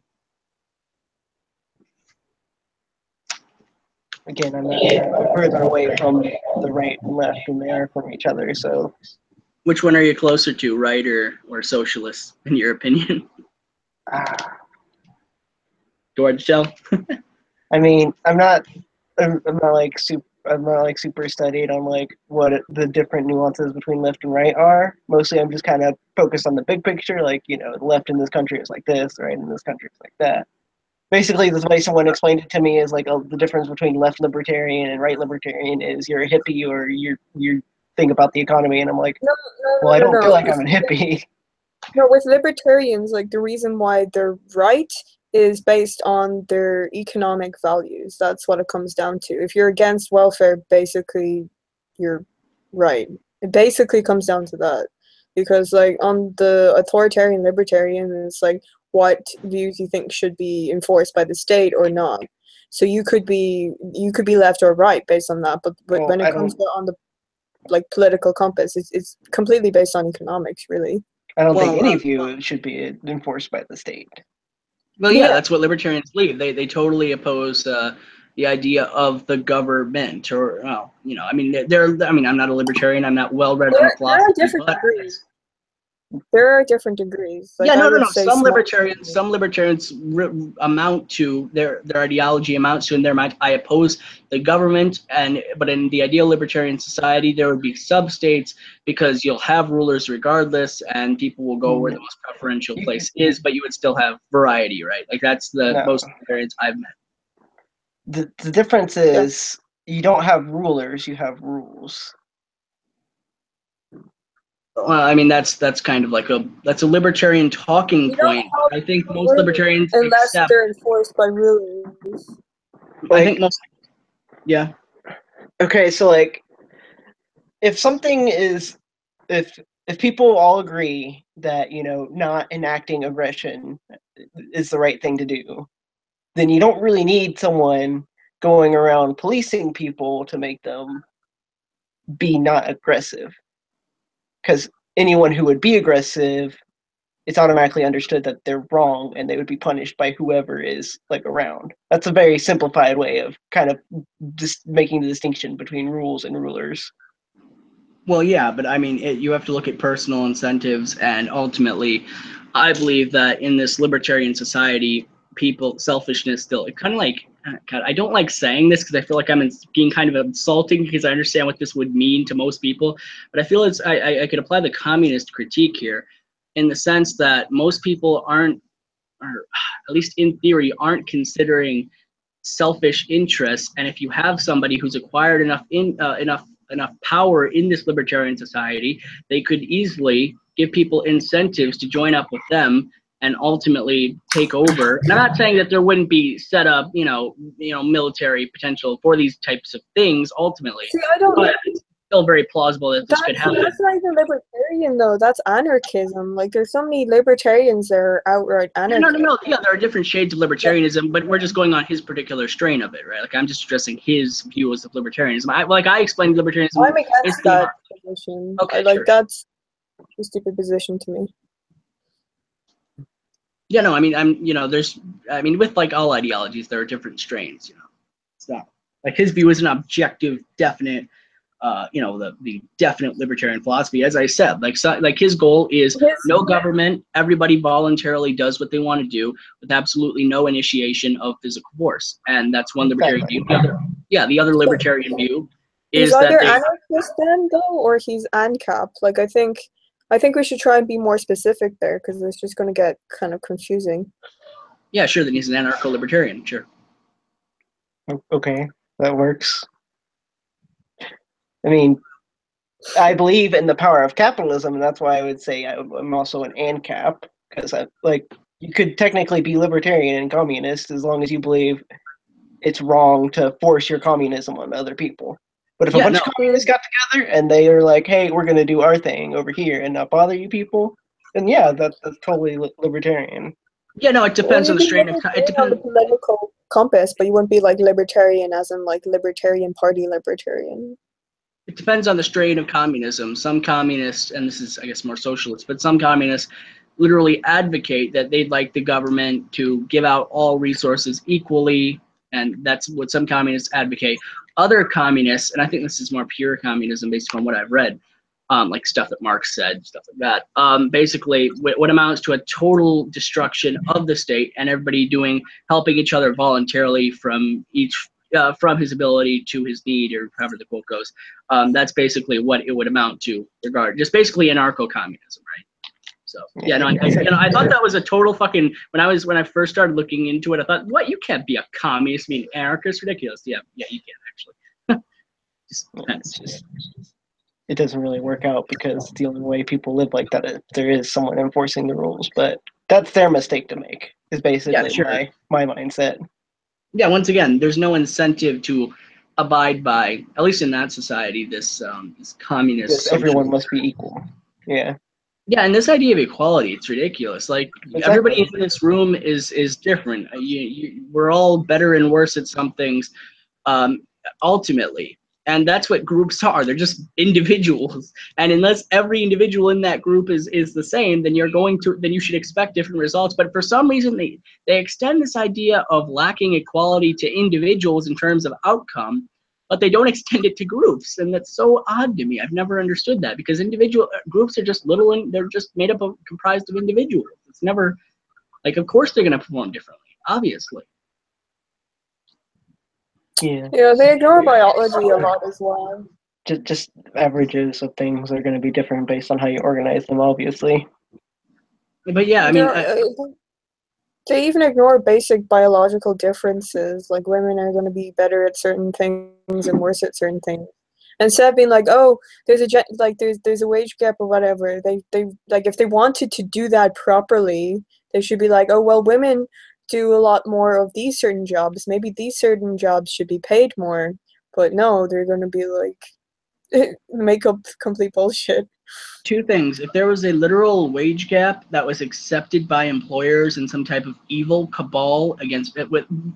Again, I'm not further away from the right and left than they are from each other. So, which one are you closer to, right or socialist, in your opinion? George Shell? I mean, I'm not like super studied on like what the different nuances between left and right are. Mostly, I'm just kind of focused on the big picture. Like, you know, the left in this country is like this, right in this country is like that. Basically, the way someone explained it to me is like, oh, the difference between left libertarian and right libertarian is you're a hippie or you think about the economy, and I'm like, well, I don't feel like I'm a hippie. No, with libertarians, like the reason why they're right is based on their economic values. That's what it comes down to. If you're against welfare, basically, you're right. It basically comes down to that. Because, like, on the authoritarian libertarian, it's like, what views you think should be enforced by the state or not. So you could be left or right based on that, but Well, when I it comes don't, to on the like political compass, it's completely based on economics, really. I don't think Well, any view should be enforced by the state. Well, yeah, Yeah. that's what libertarians believe. They totally oppose the idea of the government, or well, you know, I mean, I mean, I'm not a libertarian. I'm not well read on the There are philosophy, different but degrees. There are different degrees. yeah, Like, I would no. say small. Some libertarians amount to their ideology amounts to in their mind. I oppose the government, but in the ideal libertarian society, there would be sub-states because you'll have rulers regardless, and people will go where the most preferential place is, but you would still have variety, right? Like that's the No. most libertarians I've met. The difference is you don't have rulers, you have rules. Well, I mean that's kind of like a libertarian talking You don't point. have I think most rules libertarians unless accept. they're enforced by rulers. I think most. Yeah. Okay, so like if something is if people all agree that, you know, not enacting aggression is the right thing to do, then you don't really need someone going around policing people to make them be not aggressive. Because anyone who would be aggressive, it's automatically understood that they're wrong and they would be punished by whoever is like around. That's a very simplified way of kind of just making the distinction between rules and rulers. Well, yeah, but I mean, you have to look at personal incentives, and ultimately, I believe that in this libertarian society, people selfishness still. It kind of like God, I don't like saying this because I feel like I'm being kind of insulting because I understand what this would mean to most people, but I feel I could apply the communist critique here, in the sense that most people aren't, or at least in theory, aren't considering selfish interests. And if you have somebody who's acquired enough power in this libertarian society, they could easily give people incentives to join up with them and ultimately take over. And I'm not saying that there wouldn't be set up, military potential for these types of things ultimately, See, I don't. but it's still very plausible that this could happen. That's not even libertarian though. That's anarchism. Like, there's so many libertarians that are outright anarchists. No. Yeah, there are different shades of libertarianism, but we're just going on his particular strain of it, right? Like I'm just addressing his views of libertarianism. I explained libertarianism. I'm against that position. Okay, Like, sure. that's a stupid position to me. Yeah, no, I mean, with like all ideologies, there are different strains. You know, it's not like his view is an objective, definite. The definite libertarian philosophy. As I said, like his goal is no government. Everybody voluntarily does what they want to do with absolutely no initiation of physical force, and that's one libertarian view. The other libertarian view He's is that either anarchist then though, or he's ANCAP. Like, I think we should try and be more specific there because it's just going to get kind of confusing. Yeah, sure. Then he's an anarcho-libertarian. Sure. Okay, that works. I mean, I believe in the power of capitalism, and that's why I would say I'm also an ANCAP, because you could technically be libertarian and communist as long as you believe it's wrong to force your communism on other people. But if a bunch of communists got together and they are like, hey, we're going to do our thing over here and not bother you people, then yeah, that's totally libertarian. Yeah, no, it depends on the strain of it depends on the political compass, but you wouldn't be like libertarian as in like Libertarian Party libertarian. It depends on the strain of communism. Some communists, and this is, I guess, more socialist, but some communists literally advocate that they'd like the government to give out all resources equally, and that's what some communists advocate. Other communists, and I think this is more pure communism based on what I've read, like stuff that Marx said, stuff like that. Basically, what amounts to a total destruction of the state and everybody helping each other voluntarily from his ability to his need, or however the quote goes. That's basically what it would amount to. Just basically anarcho-communism, right? So yeah, no, I thought that was a total fucking. When I first started looking into it, I thought, what? You can't be a communist, being anarchist, ridiculous. Yeah, you can actually. It doesn't really work out because the only way people live like that is there is someone enforcing the rules, but that's their mistake to make. Is basically my mindset. Yeah, once again, there's no incentive to abide by, at least in that society, this communist Yes, everyone social. must be equal. Yeah, Yeah, and this idea of equality, it's ridiculous. Like everybody exactly. in this room is different. We're all better and worse at some things, um, ultimately. And that's what groups are. They're just individuals. And unless every individual in that group is the same, then then you should expect different results. But for some reason, they extend this idea of lacking equality to individuals in terms of outcome, but they don't extend it to groups. And that's so odd to me. I've never understood that, because individual groups are just little, and they're just made up of, comprised of individuals. It's never like, of course they're going to perform differently, obviously. Yeah, Yeah, they ignore biology a lot as well. just averages of things are going to be different based on how you organize them, obviously. But yeah, I mean, They even ignore basic biological differences, like women are going to be better at certain things and worse at certain things. Instead of being like, oh, there's a wage gap or whatever, they like, if they wanted to do that properly, they should be like, oh well, women do a lot more of these certain jobs. Maybe these certain jobs should be paid more. But no, they're going to be like make up complete bullshit. two things. If there was a literal wage gap that was accepted by employers in some type of evil cabal against it,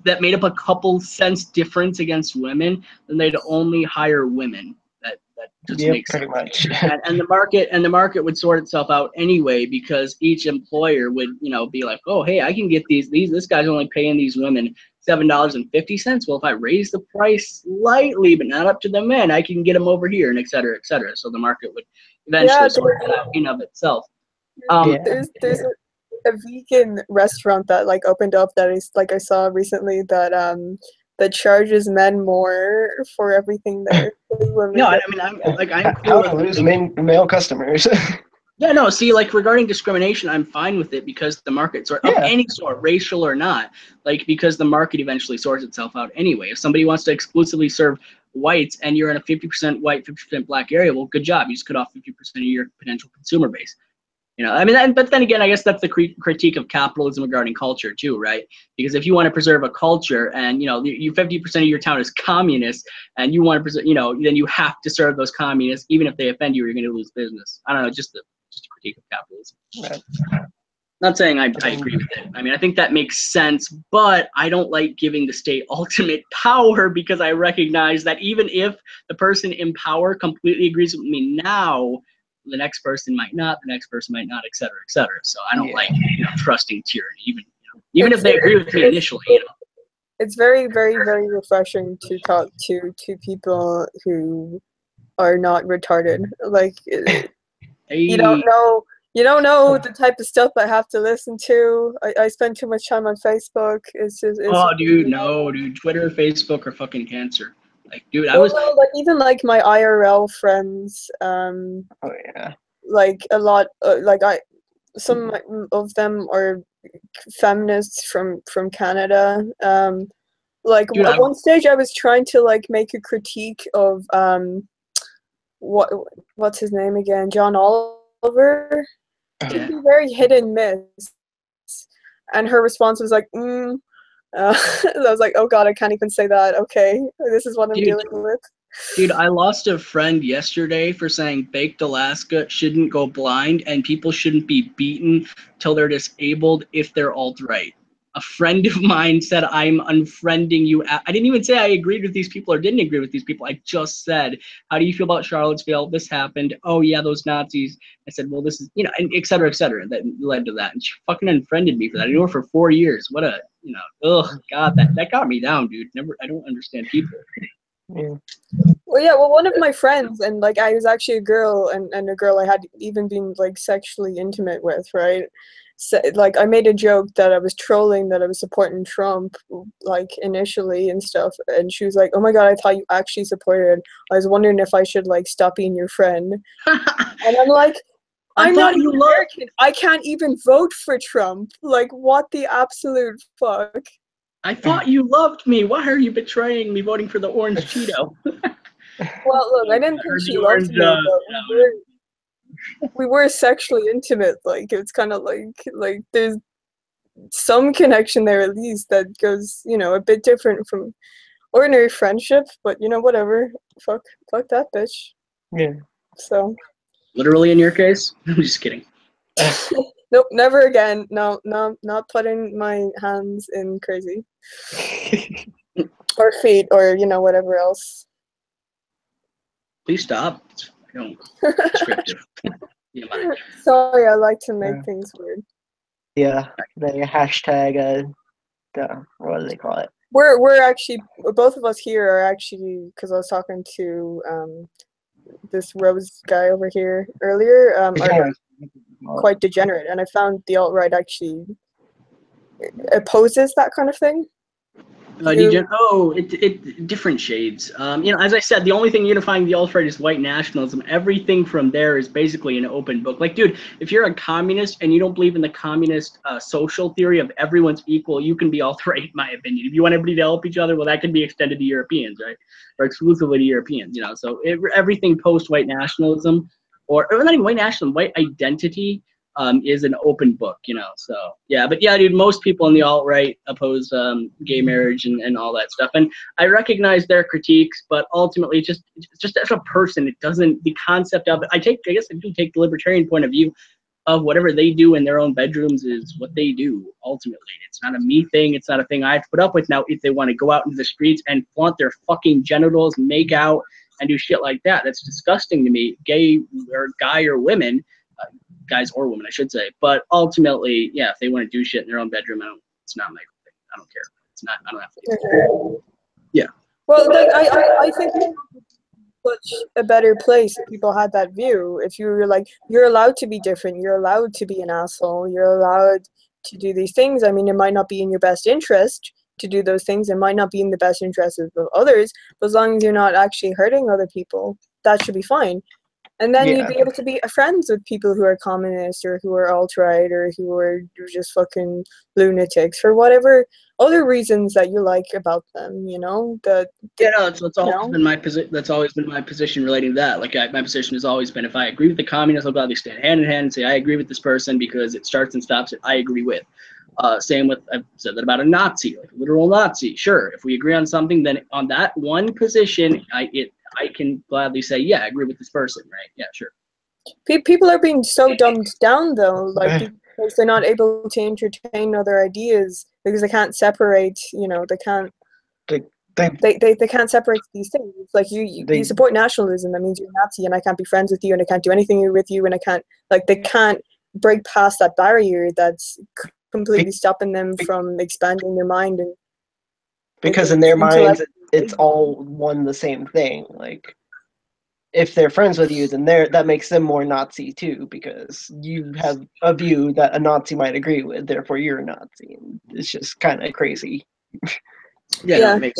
that made up a couple cents difference against women, then they'd only hire women. That just Yep, makes pretty sense. much. And the market would sort itself out anyway, because each employer would, be like, oh hey, I can get these this guy's only paying these women $7.50. Well, if I raise the price slightly, but not up to the men, I can get them over here, and et cetera, et cetera. So the market would eventually Yeah, sort that out in of itself. Yeah, there's a vegan restaurant that like opened up that is like I saw recently that charges men more for everything there. Women No, I get. mean, I'm how cool to with lose like, male customers. yeah, no, see, like regarding discrimination, I'm fine with it, because the market sort of Yeah, any sort, racial or not, like, because the market eventually sorts itself out anyway. If somebody wants to exclusively serve whites and you're in a 50% white, 50% black area, well, good job. You just cut off 50% of your potential consumer base. I mean, but then again, I guess that's the critique of capitalism regarding culture too, right? Because if you want to preserve a culture, and you 50% of your town is communist, and you want to preserve, then you have to serve those communists, even if they offend you, or you're going to lose business. I don't know, just a critique of capitalism. Not saying I agree with it. I mean, I think that makes sense, but I don't like giving the state ultimate power, because I recognize that even if the person in power completely agrees with me now, the next person might not, the next person might not, et cetera, et cetera. So I don't like trusting tyranny, even if they agree with me initially. It's very, very, very refreshing to talk to people who are not retarded. Like you don't Hey, know. You don't know the type of stuff I have to listen to. I spend too much time on Facebook. It's oh, just dude, no, dude, Twitter, Facebook are fucking cancer. Like, dude, I well, was. no, like even like my IRL friends, oh yeah. like a lot, some of them are feminists from Canada. Like Dude, at one stage, I was trying to like make a critique of what what's his name again, John Oliver. It can yeah. be very hit and miss. And her response was like, I was like, oh god, I can't even say that. Okay, this is what I'm Dude, dealing with. Dude, I lost a friend yesterday for saying Baked Alaska shouldn't go blind, and people shouldn't be beaten till they're disabled if they're alt-right. A friend of mine said, I'm unfriending you. I didn't even say I agreed with these people or didn't agree with these people. I just said, how do you feel about Charlottesville? This happened. Oh, yeah, those Nazis. I said, well, this is, and et cetera, et cetera. That led to that. And she fucking unfriended me for that. I knew her for 4 years. What a, God, that got me down, dude. I don't understand people. Yeah. Well, yeah, well, one of my friends, and like I was actually a girl, and a girl I had even been like sexually intimate with, right? So, like, I made a joke that I was trolling, that I was supporting Trump, like initially and stuff, and she was like, "Oh my god, I thought you actually supported. I was wondering if I should like stop being your friend." And I'm like, I I'm not thought you even loved. American. I can't even vote for Trump. Like, what the absolute fuck? I thought you loved me. Why are you betraying me, voting for the orange Cheeto? Well, look, I didn't think Or she the loved orange. me, but we were sexually intimate. Like it's kind of like there's some connection there at least that goes, a bit different from ordinary friendship, but you know, whatever. Fuck that bitch. Yeah. So. Literally in your case? I'm just kidding. Nope, never again. No, not putting my hands in crazy. Or feet, or you know, whatever else. Please stop. I don't descriptive. Sorry, I like to make things weird. Yeah, the hashtag. What do they call it? We're actually, both of us here are actually, because I was talking to this Rose guy over here earlier, are quite degenerate, and I found the alt-right actually opposes that kind of thing. Different shades. You know, as I said, the only thing unifying the alt-right is white nationalism. Everything from there is basically an open book. Like, dude, if you're a communist and you don't believe in the communist social theory of everyone's equal, you can be alt-right, in my opinion. If you want everybody to help each other, well, that can be extended to Europeans, right? Or exclusively to Europeans, you know. So everything post-white nationalism, or not even white nationalism, white identity, is an open book, you know. So yeah, but yeah, dude, most people in the alt-right oppose gay marriage and all that stuff, and I recognize their critiques, but ultimately, just as a person, it doesn't, the concept of it. I guess I do take the libertarian point of view of whatever they do in their own bedrooms is what they do. Ultimately, it's not a me thing. It's not a thing I have to put up with. Now, if they want to go out into the streets and flaunt their fucking genitals, make out, and do shit like that, that's disgusting to me. Gay or guy or women. Guys or women, I should say. But ultimately, yeah, if they want to do shit in their own bedroom, it's not my thing. I don't care. It's not. I don't have to. Yeah. Well, like I think such a better place if people had that view. If you were like, you're allowed to be different, you're allowed to be an asshole, you're allowed to do these things. I mean, it might not be in your best interest to do those things. It might not be in the best interest of others, but as long as you're not actually hurting other people, that should be fine. And then you'd be able to be friends with people who are communists or who are alt-right or who are just fucking lunatics for whatever other reasons that you like about them, you know? It's always been my position. That's always been my position relating to that. Like, my position has always been, if I agree with the communists, I'll gladly stand hand in hand and say I agree with this person because it starts and stops it. I agree with. Same with, I've said that about a Nazi, like a literal Nazi. Sure, if we agree on something, then on that one position, I can gladly say, yeah, I agree with this person, right? Yeah, sure. People are being so dumbed down, though, like, because they're not able to entertain other ideas because they can't separate, you know, they can't separate these things. It's like you support nationalism, that means you're a Nazi, and I can't be friends with you, and I can't do anything with you, and I can't, like, they can't break past that barrier that's completely stopping them from expanding their mind. And because in their minds, it's all one the same thing. Like, if they're friends with you, then that makes them more Nazi too, because you have a view that a Nazi might agree with, therefore you're a Nazi. And it's just kind of crazy. Yeah, like,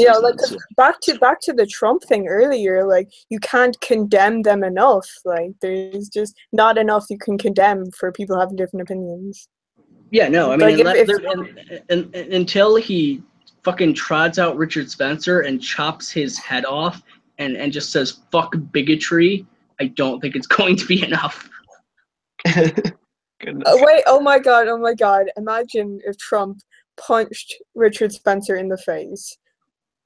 back to the Trump thing earlier, like, you can't condemn them enough. Like, there's just not enough you can condemn for people having different opinions. Yeah, no, I mean, like, until he fucking trods out Richard Spencer and chops his head off and just says fuck bigotry, I don't think it's going to be enough. Wait, oh my god, imagine if Trump punched Richard Spencer in the face.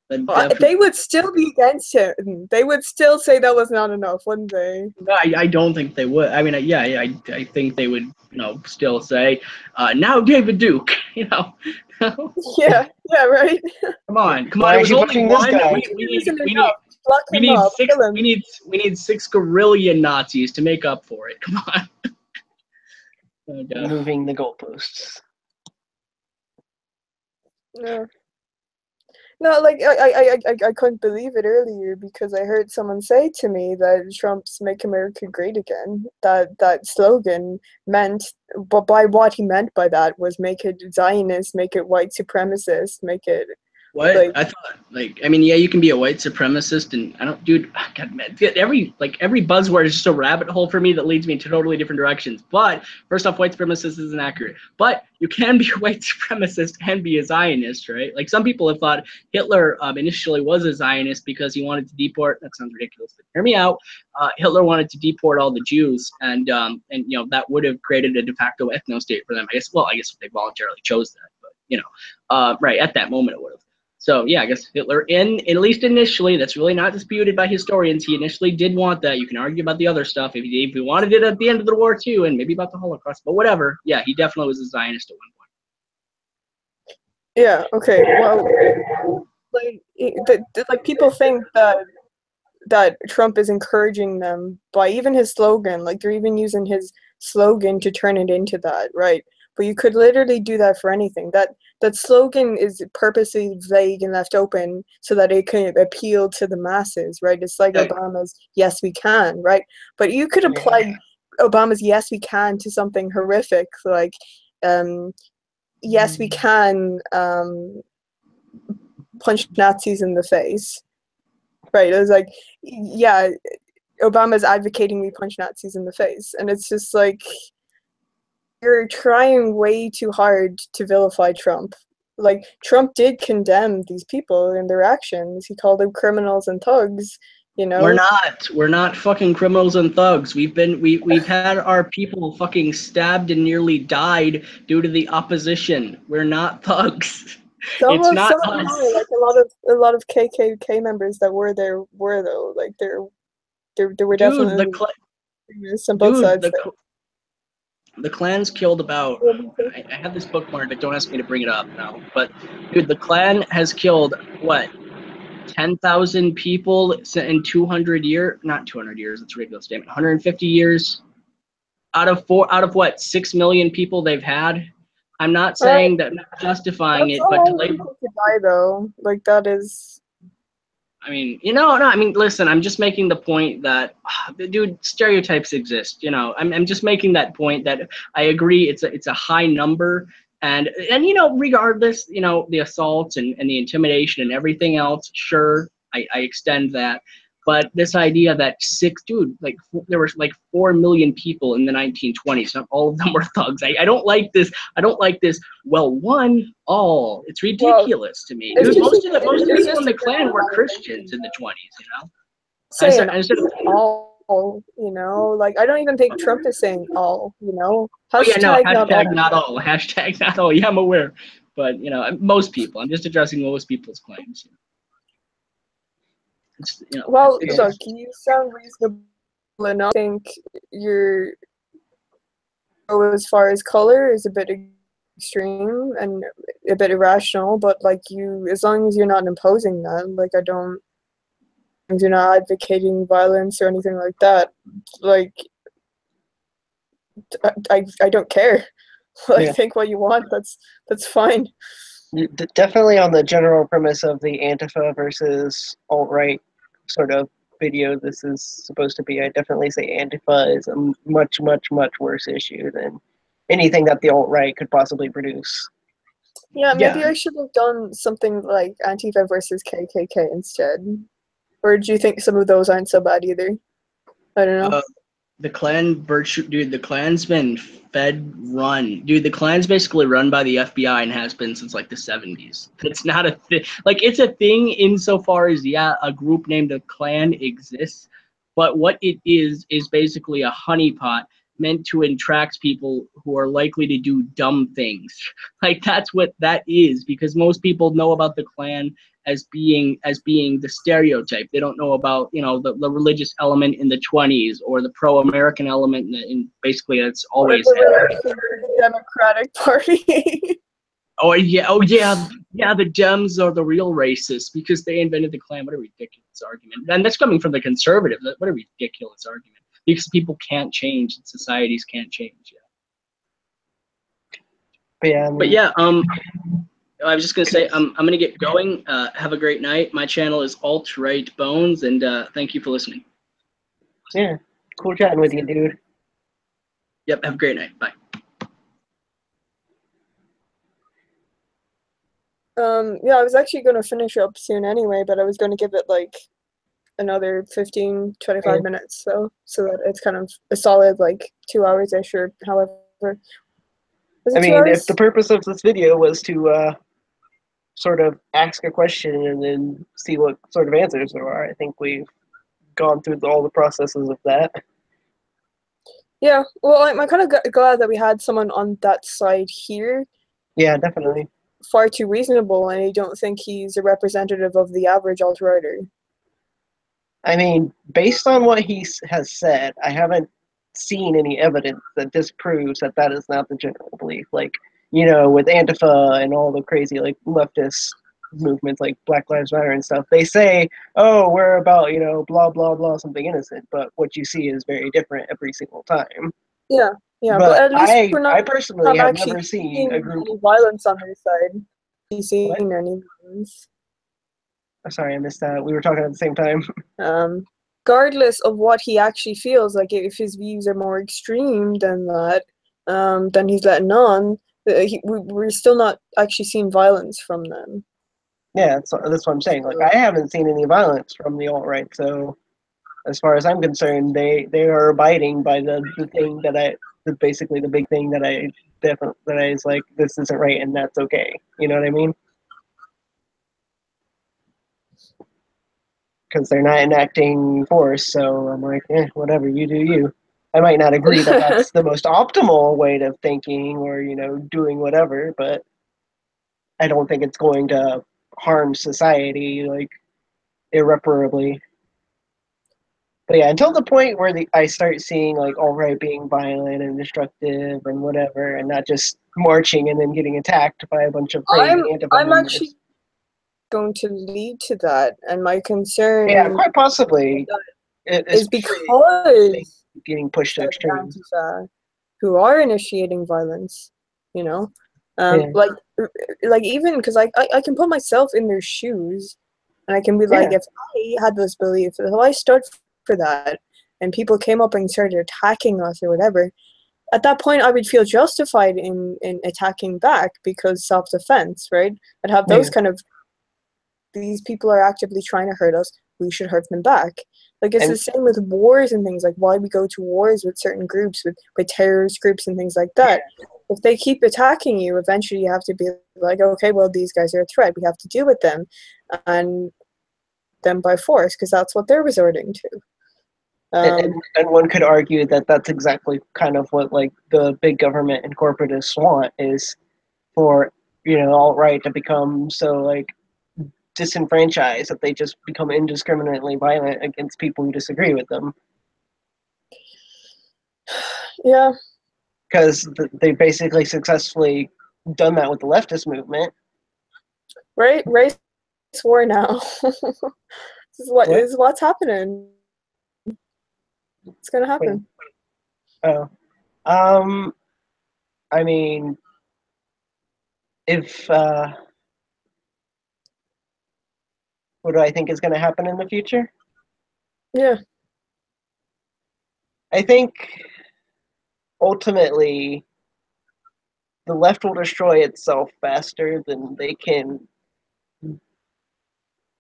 They would still be against him. They would still say that was not enough, wouldn't they? No, I don't think they would. I mean, I think they would, you know, still say, now David Duke, you know. yeah, right. Come on. It was only one. We need 6 guerrillian Nazis to make up for it. Come on. Moving the goalposts. No. No, like, I couldn't believe it earlier because I heard someone say to me that Trump's "Make America Great Again," that slogan meant, but by what he meant by that was make it Zionist, make it white supremacist, make it. What? Like, I thought, like, I mean, yeah, you can be a white supremacist, and I don't, dude, God, man, every buzzword is just a rabbit hole for me that leads me in totally different directions. But first off, white supremacist isn't accurate. But you can be a white supremacist and be a Zionist, right? Like, some people have thought Hitler initially was a Zionist because he wanted to deport. That sounds ridiculous, but hear me out. Hitler wanted to deport all the Jews, and you know, that would have created a de facto ethno state for them. I guess if they voluntarily chose that, but you know, right at that moment it would have. So yeah, I guess Hitler, at least initially, that's really not disputed by historians. He initially did want that. You can argue about the other stuff if he wanted it at the end of the war too, and maybe about the Holocaust, but whatever. Yeah, he definitely was a Zionist at one point. Yeah. Okay. Well, like people think that Trump is encouraging them by even his slogan. Like they're even using his slogan to turn it into that, right? But you could literally do that for anything. That slogan is purposely vague and left open so that it can appeal to the masses, right? It's like Obama's "Yes, we can," right? But you could apply Obama's "Yes, we can" to something horrific, like "Yes, we can punch Nazis in the face." Right. It was like, yeah, Obama's advocating we punch Nazis in the face. And it's just like, you're trying way too hard to vilify Trump. Like, Trump did condemn these people and their actions. He called them criminals and thugs, you know? We're not fucking criminals and thugs. We've had our people fucking stabbed and nearly died due to the opposition. We're not thugs. It's not Some of them us. are, like a lot of KKK members that were there were though. Like there were definitely on both sides there. The Klan's killed about. I have this bookmark, but don't ask me to bring it up now. But dude, the Klan has killed what 10,000 people in 200 years? Not 200 years. That's a ridiculous statement. 150 years out of what 6 million people they've had. I'm not saying that, not justifying That's it, but to all people to die though. Like that is. I mean, no. I mean, listen. I'm just making the point that, dude, stereotypes exist. I'm just making that point that I agree it's a high number, and regardless, the assaults and the intimidation and everything else. Sure, I extend that. But this idea that there were like 4 million people in the 1920s, not all of them were thugs. I don't like this. I don't like this. Well, all. It's ridiculous to me. Dude, most of the people in the Klan were Christians in the 20s. Saying all, like I don't even think Trump is saying all, Hashtag not all. Hashtag not all. Yeah, I'm aware. But most people. I'm just addressing most people's claims. Well, look, you sound reasonable enough. I think you're as far as color is a bit extreme and a bit irrational, but like as long as you're not imposing that, like you're not advocating violence or anything like that, like I don't care. Like think what you want. That's fine. Definitely on the general premise of the Antifa versus alt-right sort of video this is supposed to be, I definitely say Antifa is a much, much, much worse issue than anything that the alt-right could possibly produce. Yeah, maybe I should have done something like Antifa versus KKK instead. Or do you think some of those aren't so bad either? I don't know. The Klan dude, the Klan's been run. Dude, the Klan's basically run by the FBI and has been since like the 70s. It's not a thing. Like, it's a thing insofar as, a group named a Klan exists. But what it is basically a honeypot meant to attract people who are likely to do dumb things. Like, that's what that is, because most people know about the Klan as being the stereotype. They don't know about the religious element in the 20s or the pro-American element in basically it's always the Democratic Party. The Dems are the real racists because they invented the Klan. What a ridiculous argument. And that's coming from the conservative. What a ridiculous argument. Because people can't change and societies can't change. I was just gonna say I'm gonna get going. Have a great night. My channel is Alt-Right Bones, and thank you for listening. Yeah, cool chatting with you, dude. Yep, have a great night. Bye. I was actually going to finish up soon anyway, but I was going to give it like another 15-25 minutes, so that it's kind of a solid like 2 hours-ish, or however. I mean, if the purpose of this video was to sort of ask a question and then see what sort of answers there are, I think we've gone through all the processes of that. Yeah, well, I'm kind of glad that we had someone on that side here. Yeah, definitely. far too reasonable, and I don't think he's a representative of the average alt-righter. I mean, based on what he has said, I haven't seen any evidence that disproves that that is not the general belief. Like, you know, with Antifa and all the crazy, like, leftist movements like Black Lives Matter and stuff, they say, oh, we're about, you know, blah, blah, blah, something innocent. But what you see is very different every single time. Yeah, yeah, but But at least we're I not personally have actually never seen seeing a group. any violence on their side. Have you What? seen any violence? Sorry, I missed that. We were talking at the same time. Regardless of what he actually feels, like if his views are more extreme than that, then he's letting on. We're still not actually seeing violence from them. Yeah, that's what I'm saying. Like, I haven't seen any violence from the alt right. So, as far as I'm concerned, they are abiding by the thing that basically the big thing that I definitely that I is like, this isn't right and that's okay. You know what I mean? Because they're not enacting force. So I'm like, whatever, you do you. I might not agree that that's the most optimal way of thinking or, you know, doing whatever, but I don't think it's going to harm society like irreparably. But yeah, until the point where I start seeing like alt right being violent and destructive and whatever, and not just marching and then getting attacked by a bunch of crazy Antifa I'm members. actually going to lead to that, and my concern, Yeah, quite possibly, is because getting pushed to extremes. Antifa, who are initiating violence, you know, Yeah. like even because I can put myself in their shoes, and I can be like, if I had this belief, if I stood for that, and people came up and started attacking us or whatever, at that point I would feel justified in attacking back because self-defense, right? I'd have those kind of, these people are actively trying to hurt us, we should hurt them back. Like it's the same with wars and things, like why we go to wars with certain groups, with terrorist groups and things like that. If they keep attacking you, eventually you have to be like, okay, well, these guys are a threat, we have to deal with them, and them by force, because that's what they're resorting to. And one could argue that that's exactly kind of what like the big government and corporatists want, is for, you know, alt right to become so like disenfranchised that they just become indiscriminately violent against people who disagree with them. Yeah. Because they basically successfully done that with the leftist movement. Right? Race war now. This is what's happening. It's gonna happen. Oh. I mean, if what do I think is going to happen in the future? Yeah. I think ultimately the left will destroy itself faster than they can.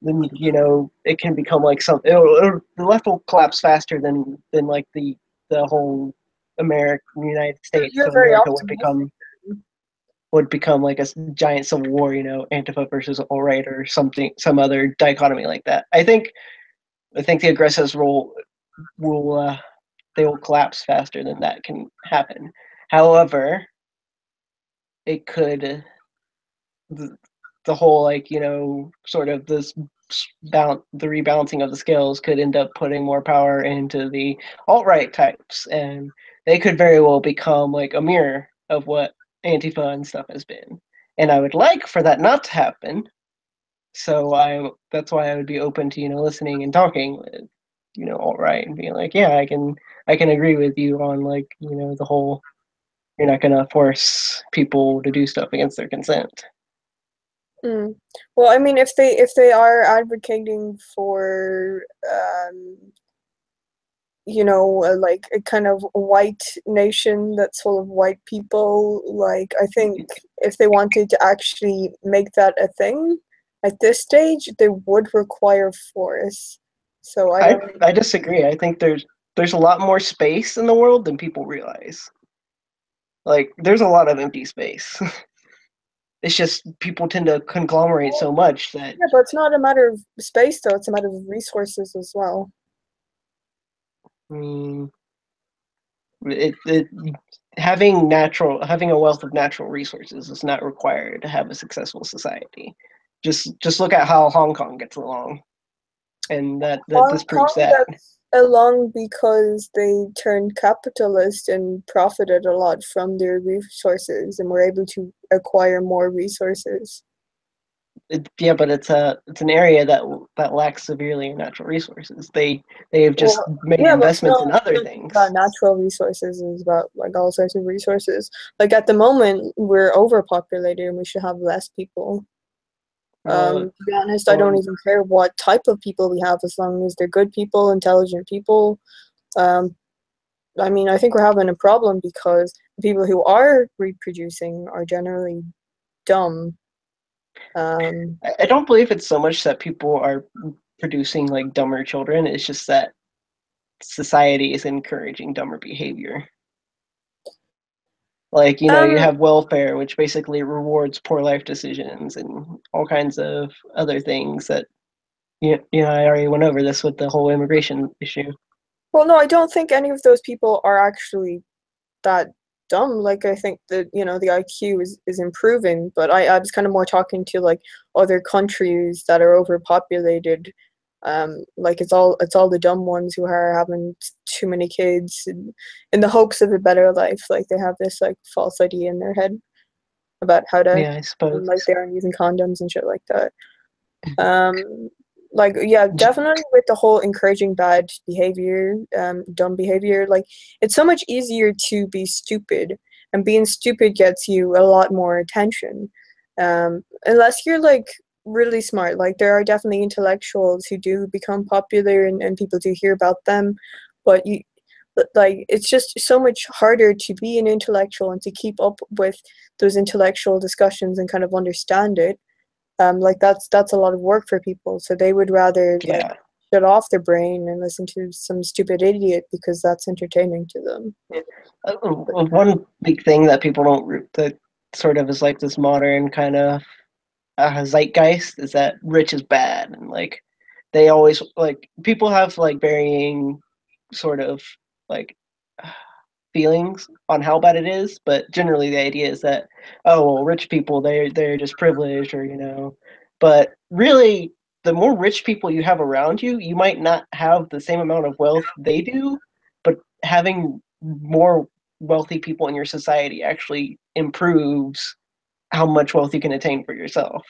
Then, you know, it can become like something. The left will collapse faster than like the whole United States. You're So very America optimistic. would become like a giant civil war. You know, Antifa versus alt right or something, some other dichotomy like that. I think the aggressives will they will collapse faster than that can happen. However, it could the whole like, you know, sort of this the rebalancing of the scales could end up putting more power into the alt-right types, and they could very well become like a mirror of what Antifa and stuff has been. And I would like for that not to happen. So that's why I would be open to, you know, listening and talking with, you know, alt-right and being like, yeah, I can agree with you on like, you know, the whole, you're not gonna force people to do stuff against their consent. Mm. Well, I mean, if they are advocating for, you know, like a kind of white nation that's full of white people, like I think if they wanted to actually make that a thing at this stage, they would require force. So I disagree. I think there's a lot more space in the world than people realize. Like there's a lot of empty space. It's just people tend to conglomerate so much that. Yeah, but it's not a matter of space though, it's a matter of resources as well. I mean, it having a wealth of natural resources is not required to have a successful society. Just look at how Hong Kong gets along, and that Hong this proves Kong that. gets along because they turned capitalist and profited a lot from their resources and were able to acquire more resources. Yeah, but it's an area that lacks severely in natural resources. They have just Well, made yeah, but it's investments in not other just about things. natural resources, it's about like all sorts of resources. Like at the moment, we're overpopulated and we should have less people. Well, To be honest, I don't well, even care what type of people we have as long as they're good people, intelligent people. Um, I mean, I think we're having a problem because the people who are reproducing are generally dumb. Um, I don't believe it's so much that people are producing like dumber children. It's just that society is encouraging dumber behavior. Like, you um, have welfare, which basically rewards poor life decisions and all kinds of other things that, I already went over this with the whole immigration issue. well, no, I don't think any of those people are actually that dumb. Like I think that the IQ is improving, but I was kind of more talking to like other countries that are overpopulated. Like it's all the dumb ones who are having too many kids in the hopes of a better life. Like they have this like false idea in their head about how to Yeah, I suppose. like they aren't using condoms and shit like that. Um, like yeah, definitely with the whole encouraging bad behavior, dumb behavior, like it's so much easier to be stupid, and being stupid gets you a lot more attention. Unless you're like really smart, like there are definitely intellectuals who do become popular and people do hear about them, but like it's just so much harder to be an intellectual and to keep up with those intellectual discussions and kind of understand it. Like that's a lot of work for people, so they would rather like Yeah. shut off their brain and listen to some stupid idiot because that's entertaining to them. One big thing that people don't that sort of is like this modern kind of zeitgeist is that rich is bad, and like they always like people have like varying sort of like feelings on how bad it is, but generally the idea is that, oh well, rich people, they're just privileged, or but really the more rich people you have around you, you might not have the same amount of wealth they do, but having more wealthy people in your society actually improves how much wealth you can attain for yourself.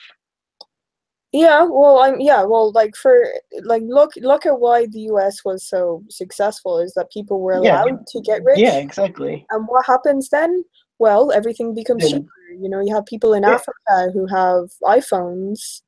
Yeah, well, like for like look at why the US was so successful is that people were Yeah, allowed to get yeah, rich. exactly. And what happens then? Well, everything becomes cheaper. Then You have people in yeah, Africa who have iPhones.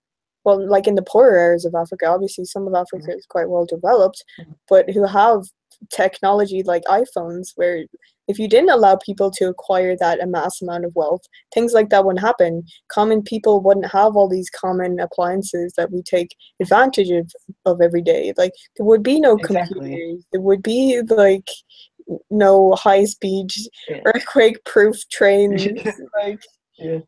Well, like in the poorer areas of Africa, obviously some of Africa is quite well developed, but who have technology like iPhones, where if you didn't allow people to acquire that amass amount of wealth, things like that wouldn't happen. Common people wouldn't have all these common appliances that we take advantage of every day. Like there would be no exactly. computers. There would be like no high speed Yeah. earthquake proof trains. Like Yeah.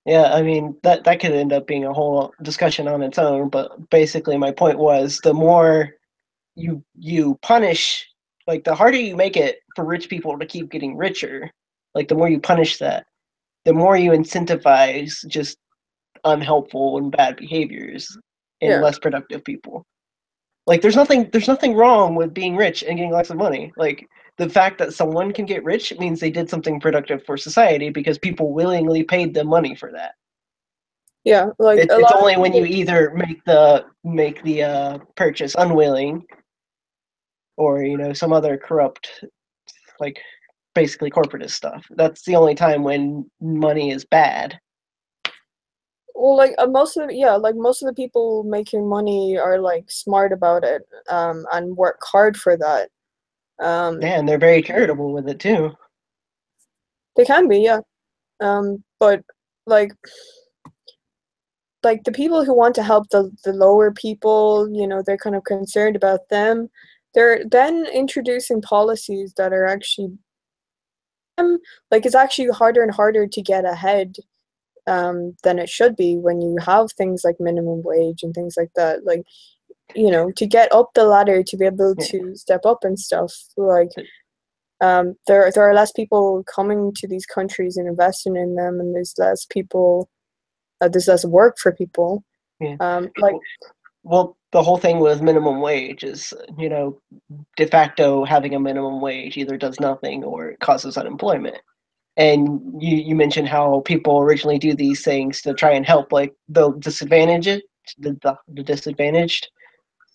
Yeah, I mean that could end up being a whole discussion on its own, but basically my point was the more you punish, like the harder you make it for rich people to keep getting richer, like the more you punish that, the more you incentivize just unhelpful and bad behaviors and yeah. less productive people. Like there's nothing wrong with being rich and getting lots of money. Like the fact that someone can get rich means they did something productive for society because people willingly paid them money for that. Yeah, like a It's lot of only when you people. either make the purchase unwilling, or some other corrupt, like basically corporatist stuff. That's the only time when money is bad. Well, like most of the people making money are like smart about it, and work hard for that. Um, Yeah, and they're very charitable with it too. they can be, yeah. But like the people who want to help the lower people, they're kind of concerned about them. They're then introducing policies that are actually like it's actually harder and harder to get ahead than it should be when you have things like minimum wage and things like that. Like, to get up the ladder to be able Yeah. to step up and stuff. Like, there are less people coming to these countries and investing in them, and there's less people, there's less work for people. Yeah. Like, well, the whole thing with minimum wage is, de facto having a minimum wage either does nothing or it causes unemployment. And you mentioned how people originally do these things to try and help, like the disadvantaged, the disadvantaged.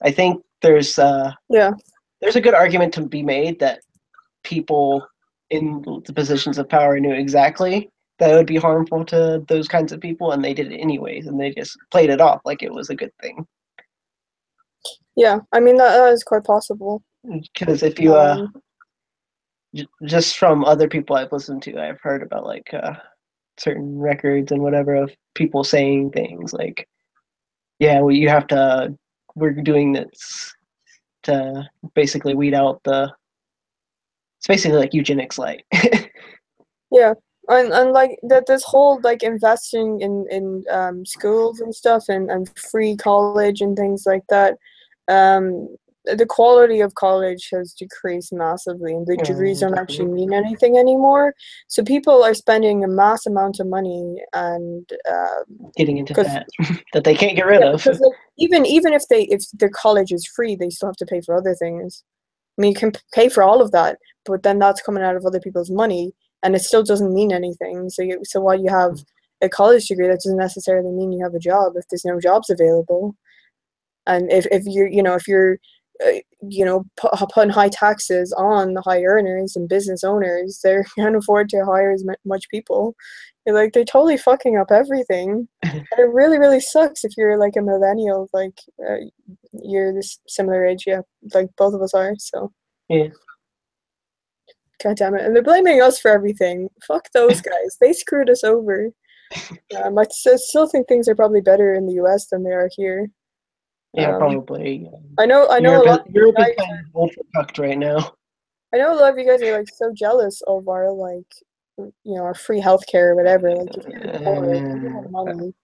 I think there's a good argument to be made that people in the positions of power knew exactly that it would be harmful to those kinds of people, and they did it anyways, and they just played it off like it was a good thing. Yeah, I mean that is quite possible. Because if you just from other people I've listened to, I've heard about like certain records and whatever of people saying things like, yeah, well, we're doing this to basically weed out it's basically like eugenics light. Yeah, and like that, this whole like investing in schools and stuff, and free college and things like that. The quality of college has decreased massively, and the degrees don't actually mean anything anymore. So people are spending a mass amount of money and getting into debt that they can't get rid of. Because like, even if their college is free, they still have to pay for other things. I mean, you can pay for all of that, but then that's coming out of other people's money, and it still doesn't mean anything. So while you have a college degree, that doesn't necessarily mean you have a job if there's no jobs available. And if you're putting high taxes on the high earners and business owners, they can't afford to hire as much people. They're totally fucking up everything. And it really, really sucks if you're like a millennial, like you're this similar age, yeah, like both of us are, so. Yeah. God damn it. And they're blaming us for everything. Fuck those guys. They screwed us over. I still think things are probably better in the US than they are here. Yeah, probably. I know a lot of you Europe guys is kind of overcooked right now. I know a lot of you guys are like so jealous of our like our free healthcare or whatever. Like if you can afford it, if you have money.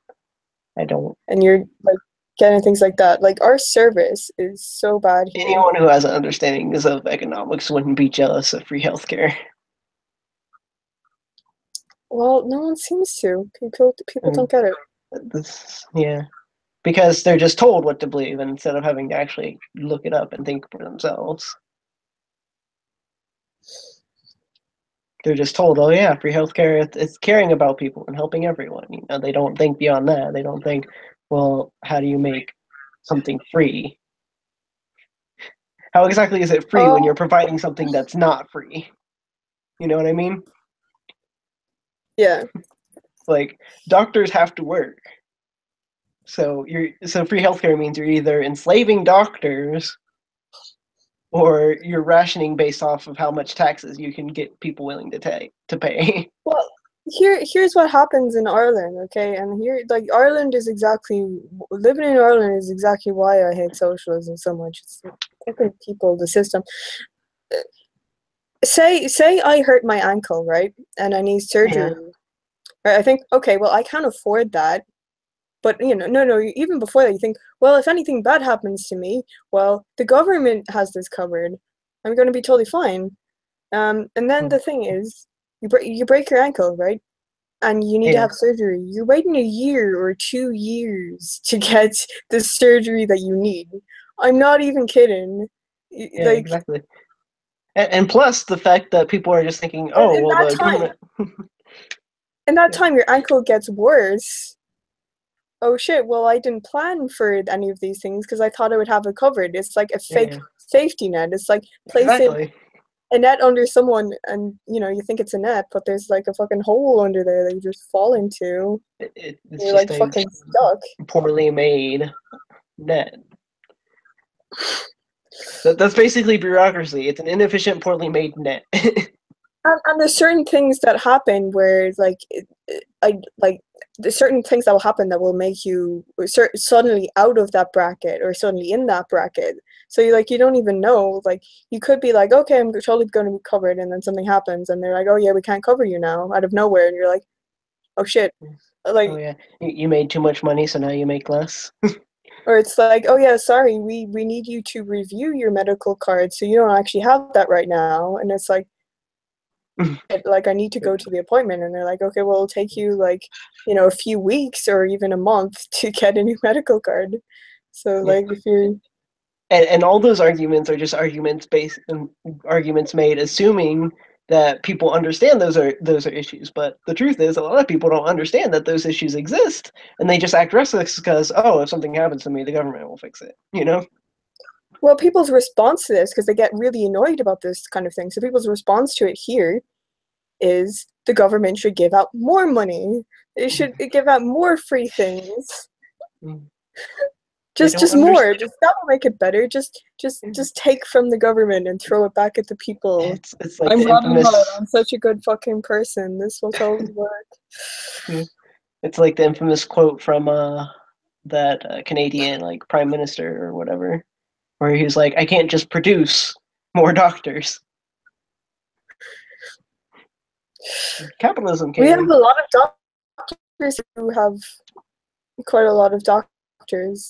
I don't. And you're like getting things like that. Like our service is so bad here. Anyone who has an understanding of economics wouldn't be jealous of free healthcare. Well, no one seems to. People don't get it. Because they're just told what to believe instead of having to actually look it up and think for themselves. They're just told, oh yeah, free healthcare, it's caring about people and helping everyone. They don't think beyond that. They don't think, well, how do you make something free? How exactly is it free when you're providing something that's not free? You know what I mean? Yeah. Like, doctors have to work. So free healthcare means you're either enslaving doctors or you're rationing based off of how much taxes you can get people willing to pay. Well, here's what happens in Ireland, okay? And here, like, living in Ireland is exactly why I hate socialism so much. It's the fucking people, the system. Say I hurt my ankle, right? And I need surgery. Yeah. Right, I think, okay, well, I can't afford that. But, no, even before that, you think, well, if anything bad happens to me, well, the government has this covered. I'm going to be totally fine. And then the thing is, you break your ankle, right? And you need to have surgery. You're waiting a year or 2 years to get the surgery that you need. I'm not even kidding. Yeah, exactly. And plus the fact that people are just thinking, oh, well, the government... In that time, your ankle gets worse. Oh shit, well, I didn't plan for any of these things because I thought I would have it covered. It's like a fake safety net. It's like placing a net under someone and, you think it's a net, but there's like a fucking hole under there that you just fall into. It's you're just like fucking stuck. Poorly made net. That's basically bureaucracy. It's an inefficient, poorly made net. And there's certain things that happen where there's certain things that will happen that will make you suddenly out of that bracket or suddenly in that bracket. So you don't even know. Like you could be like, okay, I'm totally going to be covered, and then something happens, and they're like, oh yeah, we can't cover you now out of nowhere, and you're like, oh shit, like, oh yeah, you made too much money, so now you make less. Or it's like, oh yeah, sorry, we need you to review your medical card, so you don't actually have that right now, and it's like, like I need to go to the appointment, and they're like, okay, well, it'll take you like, a few weeks or even a month to get a new medical card. So Yeah. like if you're And all those arguments are just arguments made assuming that people understand those are issues. But the truth is, a lot of people don't understand that those issues exist, and they just act reckless because, oh, if something happens to me, the government will fix it. well, people's response to this, because they get really annoyed about this kind of thing. So people's response to it here is the government should give out more money. It should give out more free things. Just more. Just that will make it better. Just take from the government and throw it back at the people. It's like I'm the Robin infamous. Hood. I'm such a good fucking person. This will totally work. It's like the infamous quote from that Canadian like prime minister or whatever, where he's like, "I can't just produce more doctors." Capitalism can. We have a lot of doctors who have quite a lot of doctors.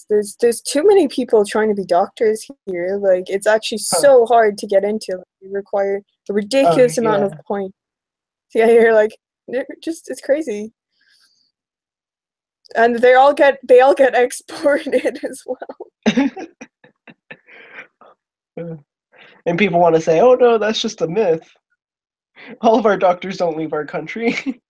There's too many people trying to be doctors here. Like it's actually so hard to get into. Like, you require a ridiculous amount of points. Yeah, you're like it's crazy. And they all get exported as well. And people want to say, "Oh no, that's just a myth. All of our doctors don't leave our country."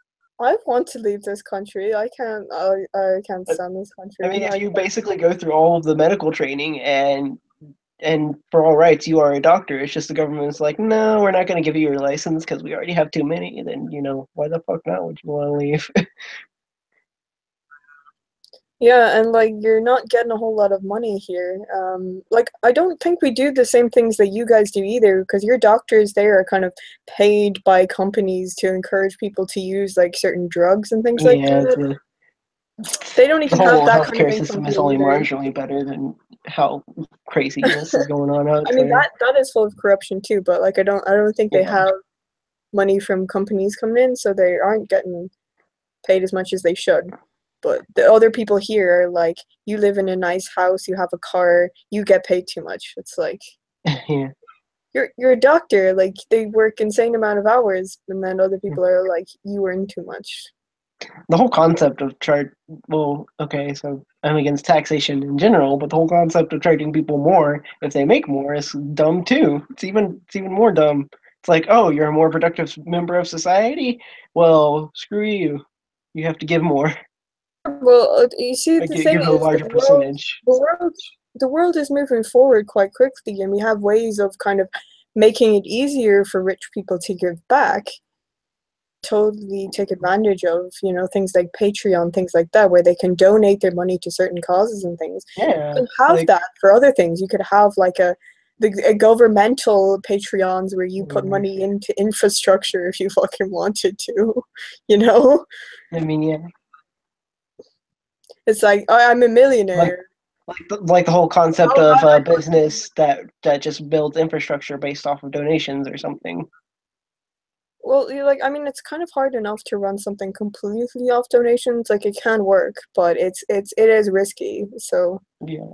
I want to leave this country. I can't stand this country. I mean, if you basically go through all of the medical training and for all rights, you are a doctor. It's just the government's like, no, we're not going to give you your license because we already have too many. Then why the fuck not? Would you want to leave? Yeah, and like you're not getting a whole lot of money here. Like I don't think we do the same things that you guys do either, because your doctors there are kind of paid by companies to encourage people to use like certain drugs and things like that. They don't even have that kind of healthcare income system is only marginally better than how craziness is going on out I mean there. that is full of corruption too, but like I don't think they have money from companies coming in, so they aren't getting paid as much as they should. But the other people here are like, you live in a nice house, you have a car, you get paid too much. It's like, yeah. You're a doctor, like they work insane amount of hours, and then other people are like, you earn too much. The whole concept of so I'm against taxation in general, but the whole concept of charging people more if they make more is dumb too. It's even more dumb. It's like, oh, you're a more productive member of society? Well, screw you. You have to give more. Well, you see, the thing give a is, larger percentage. The world is moving forward quite quickly, and we have ways of kind of making it easier for rich people to give back. Totally take advantage of, things like Patreon, things like that, where they can donate their money to certain causes and things. Yeah, you can have that for other things. You could have like a governmental Patreons where you put money into infrastructure if you fucking wanted to, I mean, yeah. It's like, I'm a millionaire. Like the whole concept of a business that just builds infrastructure based off of donations or something. Well, it's kind of hard enough to run something completely off donations. Like it can work, but it is risky. So yeah,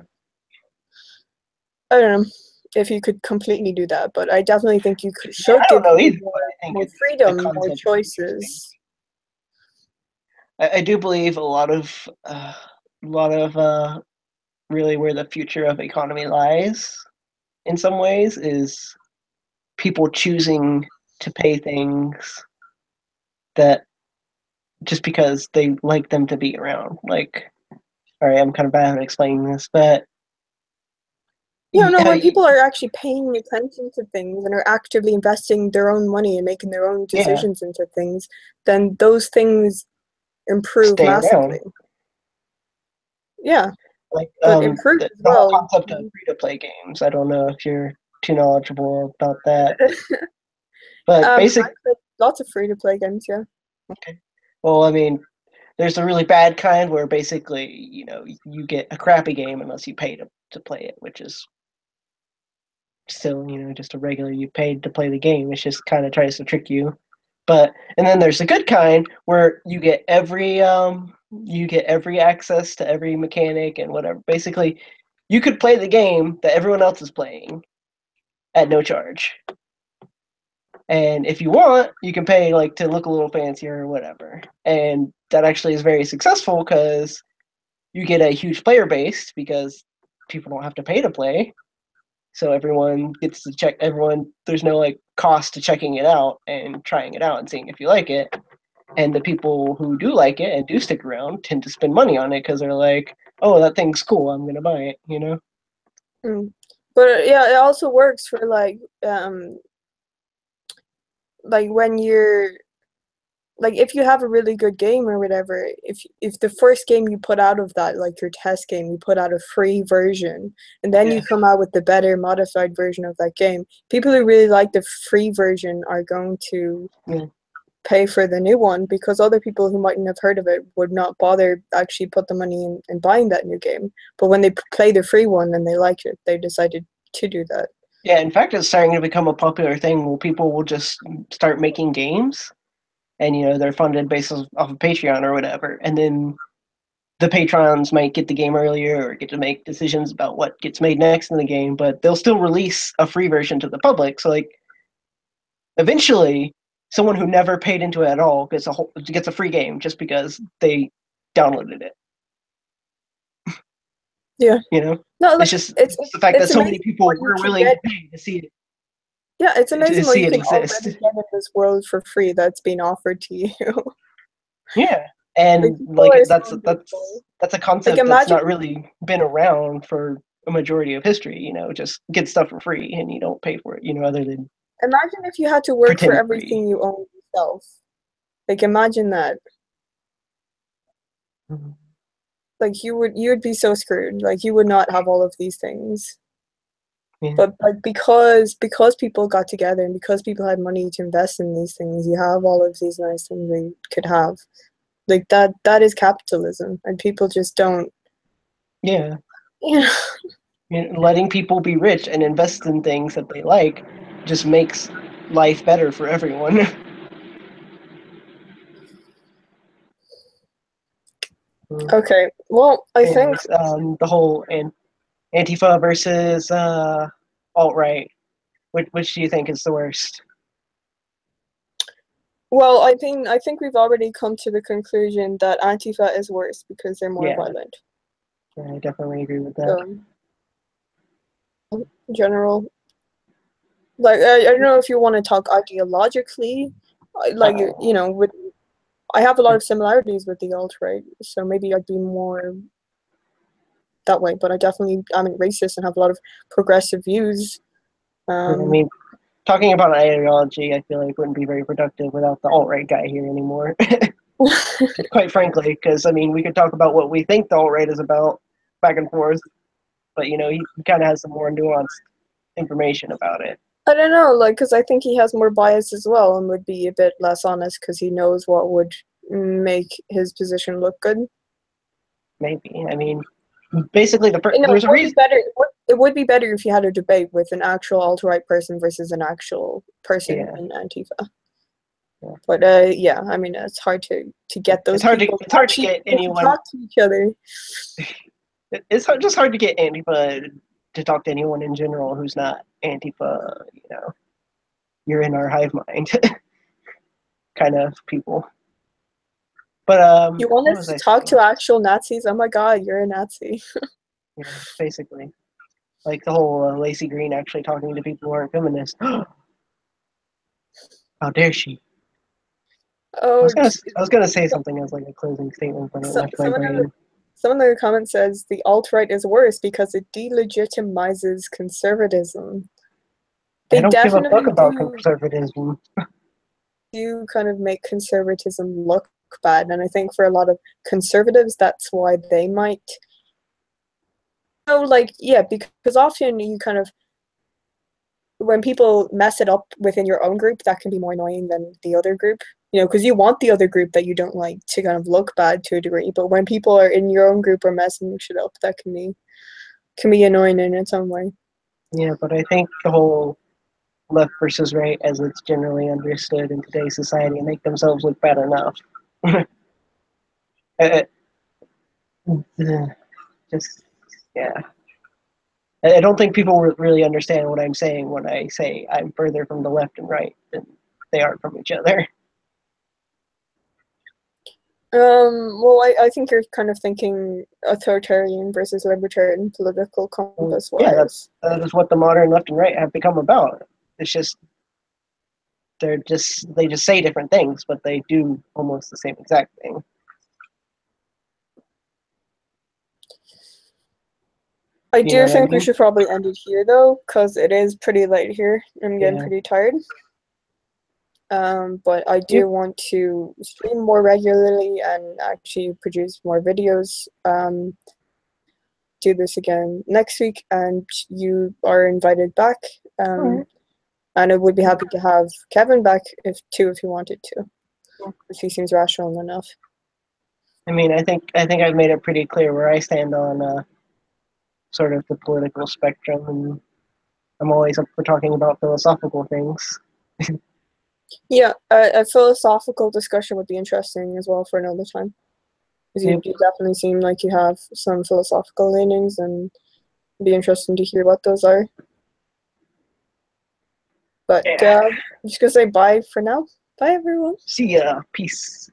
I don't know if you could completely do that, but I definitely think you should give more freedom, more choices. I do believe a lot of really where the future of economy lies in some ways is people choosing to pay things that just because they like them to be around. Like, all right, I'm kind of bad at explaining this, but when people are actually paying attention to things and are actively investing their own money and making their own decisions into things, then those things improve massively. Yeah. Like improve the whole concept of free-to-play games. I don't know if you're too knowledgeable about that. But basically, lots of free-to-play games, yeah. Okay. Well, I mean, there's a really bad kind where basically, you get a crappy game unless you pay to play it, which is still, just a regular, you paid to play the game. It just kind of tries to trick you. And then there's a good kind where you get every access to every mechanic and whatever. Basically, you could play the game that everyone else is playing at no charge. And if you want, you can pay like to look a little fancier or whatever. And that actually is very successful because you get a huge player base because people don't have to pay to play. So everyone gets to check everyone there's no like cost to checking it out and trying it out and seeing if you like it. And the people who do like it and do stick around tend to spend money on it because they're like, oh, that thing's cool, I'm gonna buy it, you know? Mm. But yeah, it also works for like when you're like if you have a really good game or whatever, if the first game you put out of that, like your test game, you put out a free version, and then Yeah. you come out with the better modified version of that game, people who really like the free version are going to Yeah. pay for the new one because other people who mightn't have heard of it would not bother actually put the money in buying that new game. But when they play the free one and they like it, they decided to do that. Yeah, in fact, it's starting to become a popular thing where people will just start making games and, you know, they're funded based off of Patreon or whatever. And then the patrons might get the game earlier or get to make decisions about what gets made next in the game, but they'll still release a free version to the public. So, like, eventually, someone who never paid into it at all gets a free game just because they downloaded it. Yeah. You know, No, it's like just the fact that it's so many amazing people what you were can willing get. to pay to see it Yeah, it's amazing what you can exist. already get in this world for free that's being offered to you. Yeah, Like and people like are that's so grateful. that's a Like concept that's not really been around for a majority of history. You know, just get stuff for free and you don't pay for it. You know, other than imagine if you had to work for pretend free. everything you own yourself. Like imagine that. Mhm. Like you would be so screwed. Like you would not have all of these things. Yeah, But like because people got together and because people had money to invest in these things, you have all of these nice things they could have. Like that is capitalism, and people just don't. yeah. You know. You know, letting people be rich and invest in things that they like just makes life better for everyone. Okay. Well, I think. Anyways, the whole Antifa versus alt right. Which do you think is the worst? Well, I think we've already come to the conclusion that Antifa is worse because they're more Yeah, violent. I definitely agree with that. So, in general, like I don't know if you want to talk ideologically, like you know, with I have a lot of similarities with the alt right, so maybe I'd be more that way. But I definitely I'm racist and have a lot of progressive views. I mean, talking about ideology, I feel like wouldn't be very productive without the alt right guy here anymore. Quite frankly, because I mean, we could talk about what we think the alt right is about back and forth, but you know, he kind of has some more nuanced information about it. I don't know, like, because I think he has more bias as well and would be a bit less honest because he knows what would make his position look good. Maybe. I mean, basically, You know, it there's a would be reason. better. It would be better if you had a debate with an actual alt-right person versus an actual person Yeah, in Antifa. yeah. But yeah, I mean, it's hard to get those people It's to hard to actually get be able to anyone. talk to each other. Just hard to get Antifa to talk to anyone in general who's not Antifa. You know, you're in our hive mind kind of people. But You want what us was to I talk saying? to actual Nazis? Oh my God, you're a Nazi. Yeah, basically, like the whole Lacey Green actually talking to people who aren't feminists. How dare she? Oh, I was gonna say something as like a closing statement, but it so, left my someone in the brain. someone in the comment says the alt-right is worse because it delegitimizes conservatism. I They don't give a fuck definitely about do conservatism. kind of make conservatism look bad, and I think for a lot of conservatives, that's why they might. Like yeah, because often you kind of when people mess it up within your own group, that can be more annoying than the other group. You know, because you want the other group that you don't like to kind of look bad to a degree, but when people are in your own group are messing shit up, that can be annoying in its own way. Yeah, but I think the whole left versus right, as it's generally understood in today's society, make themselves look bad enough. Uh, just yeah. I don't think people really understand what I'm saying when I say I'm further from the left and right than they are from each other. Well, I think you're kind of thinking authoritarian versus libertarian political Well, yeah, compass-wise. that is what the modern left and right have become about. It's just they just say different things, but they do almost the same exact thing. I You know do what I think we mean? should probably end it here, though, because it is pretty late here. I'm getting Yeah. pretty tired. But I do Yep. want to stream more regularly and actually produce more videos. Do this again next week, and you are invited back. Alright. And I would be happy to have Kevin back if he wanted to, if he seems rational enough. I mean, I think I've made it pretty clear where I stand on sort of the political spectrum, and I'm always up for talking about philosophical things. Yeah, a philosophical discussion would be interesting as well for another time. Because Yep. you definitely seem like you have some philosophical leanings, and it'd be interesting to hear what those are. But Yeah. I'm just gonna say bye for now. Bye, everyone. See ya. Peace.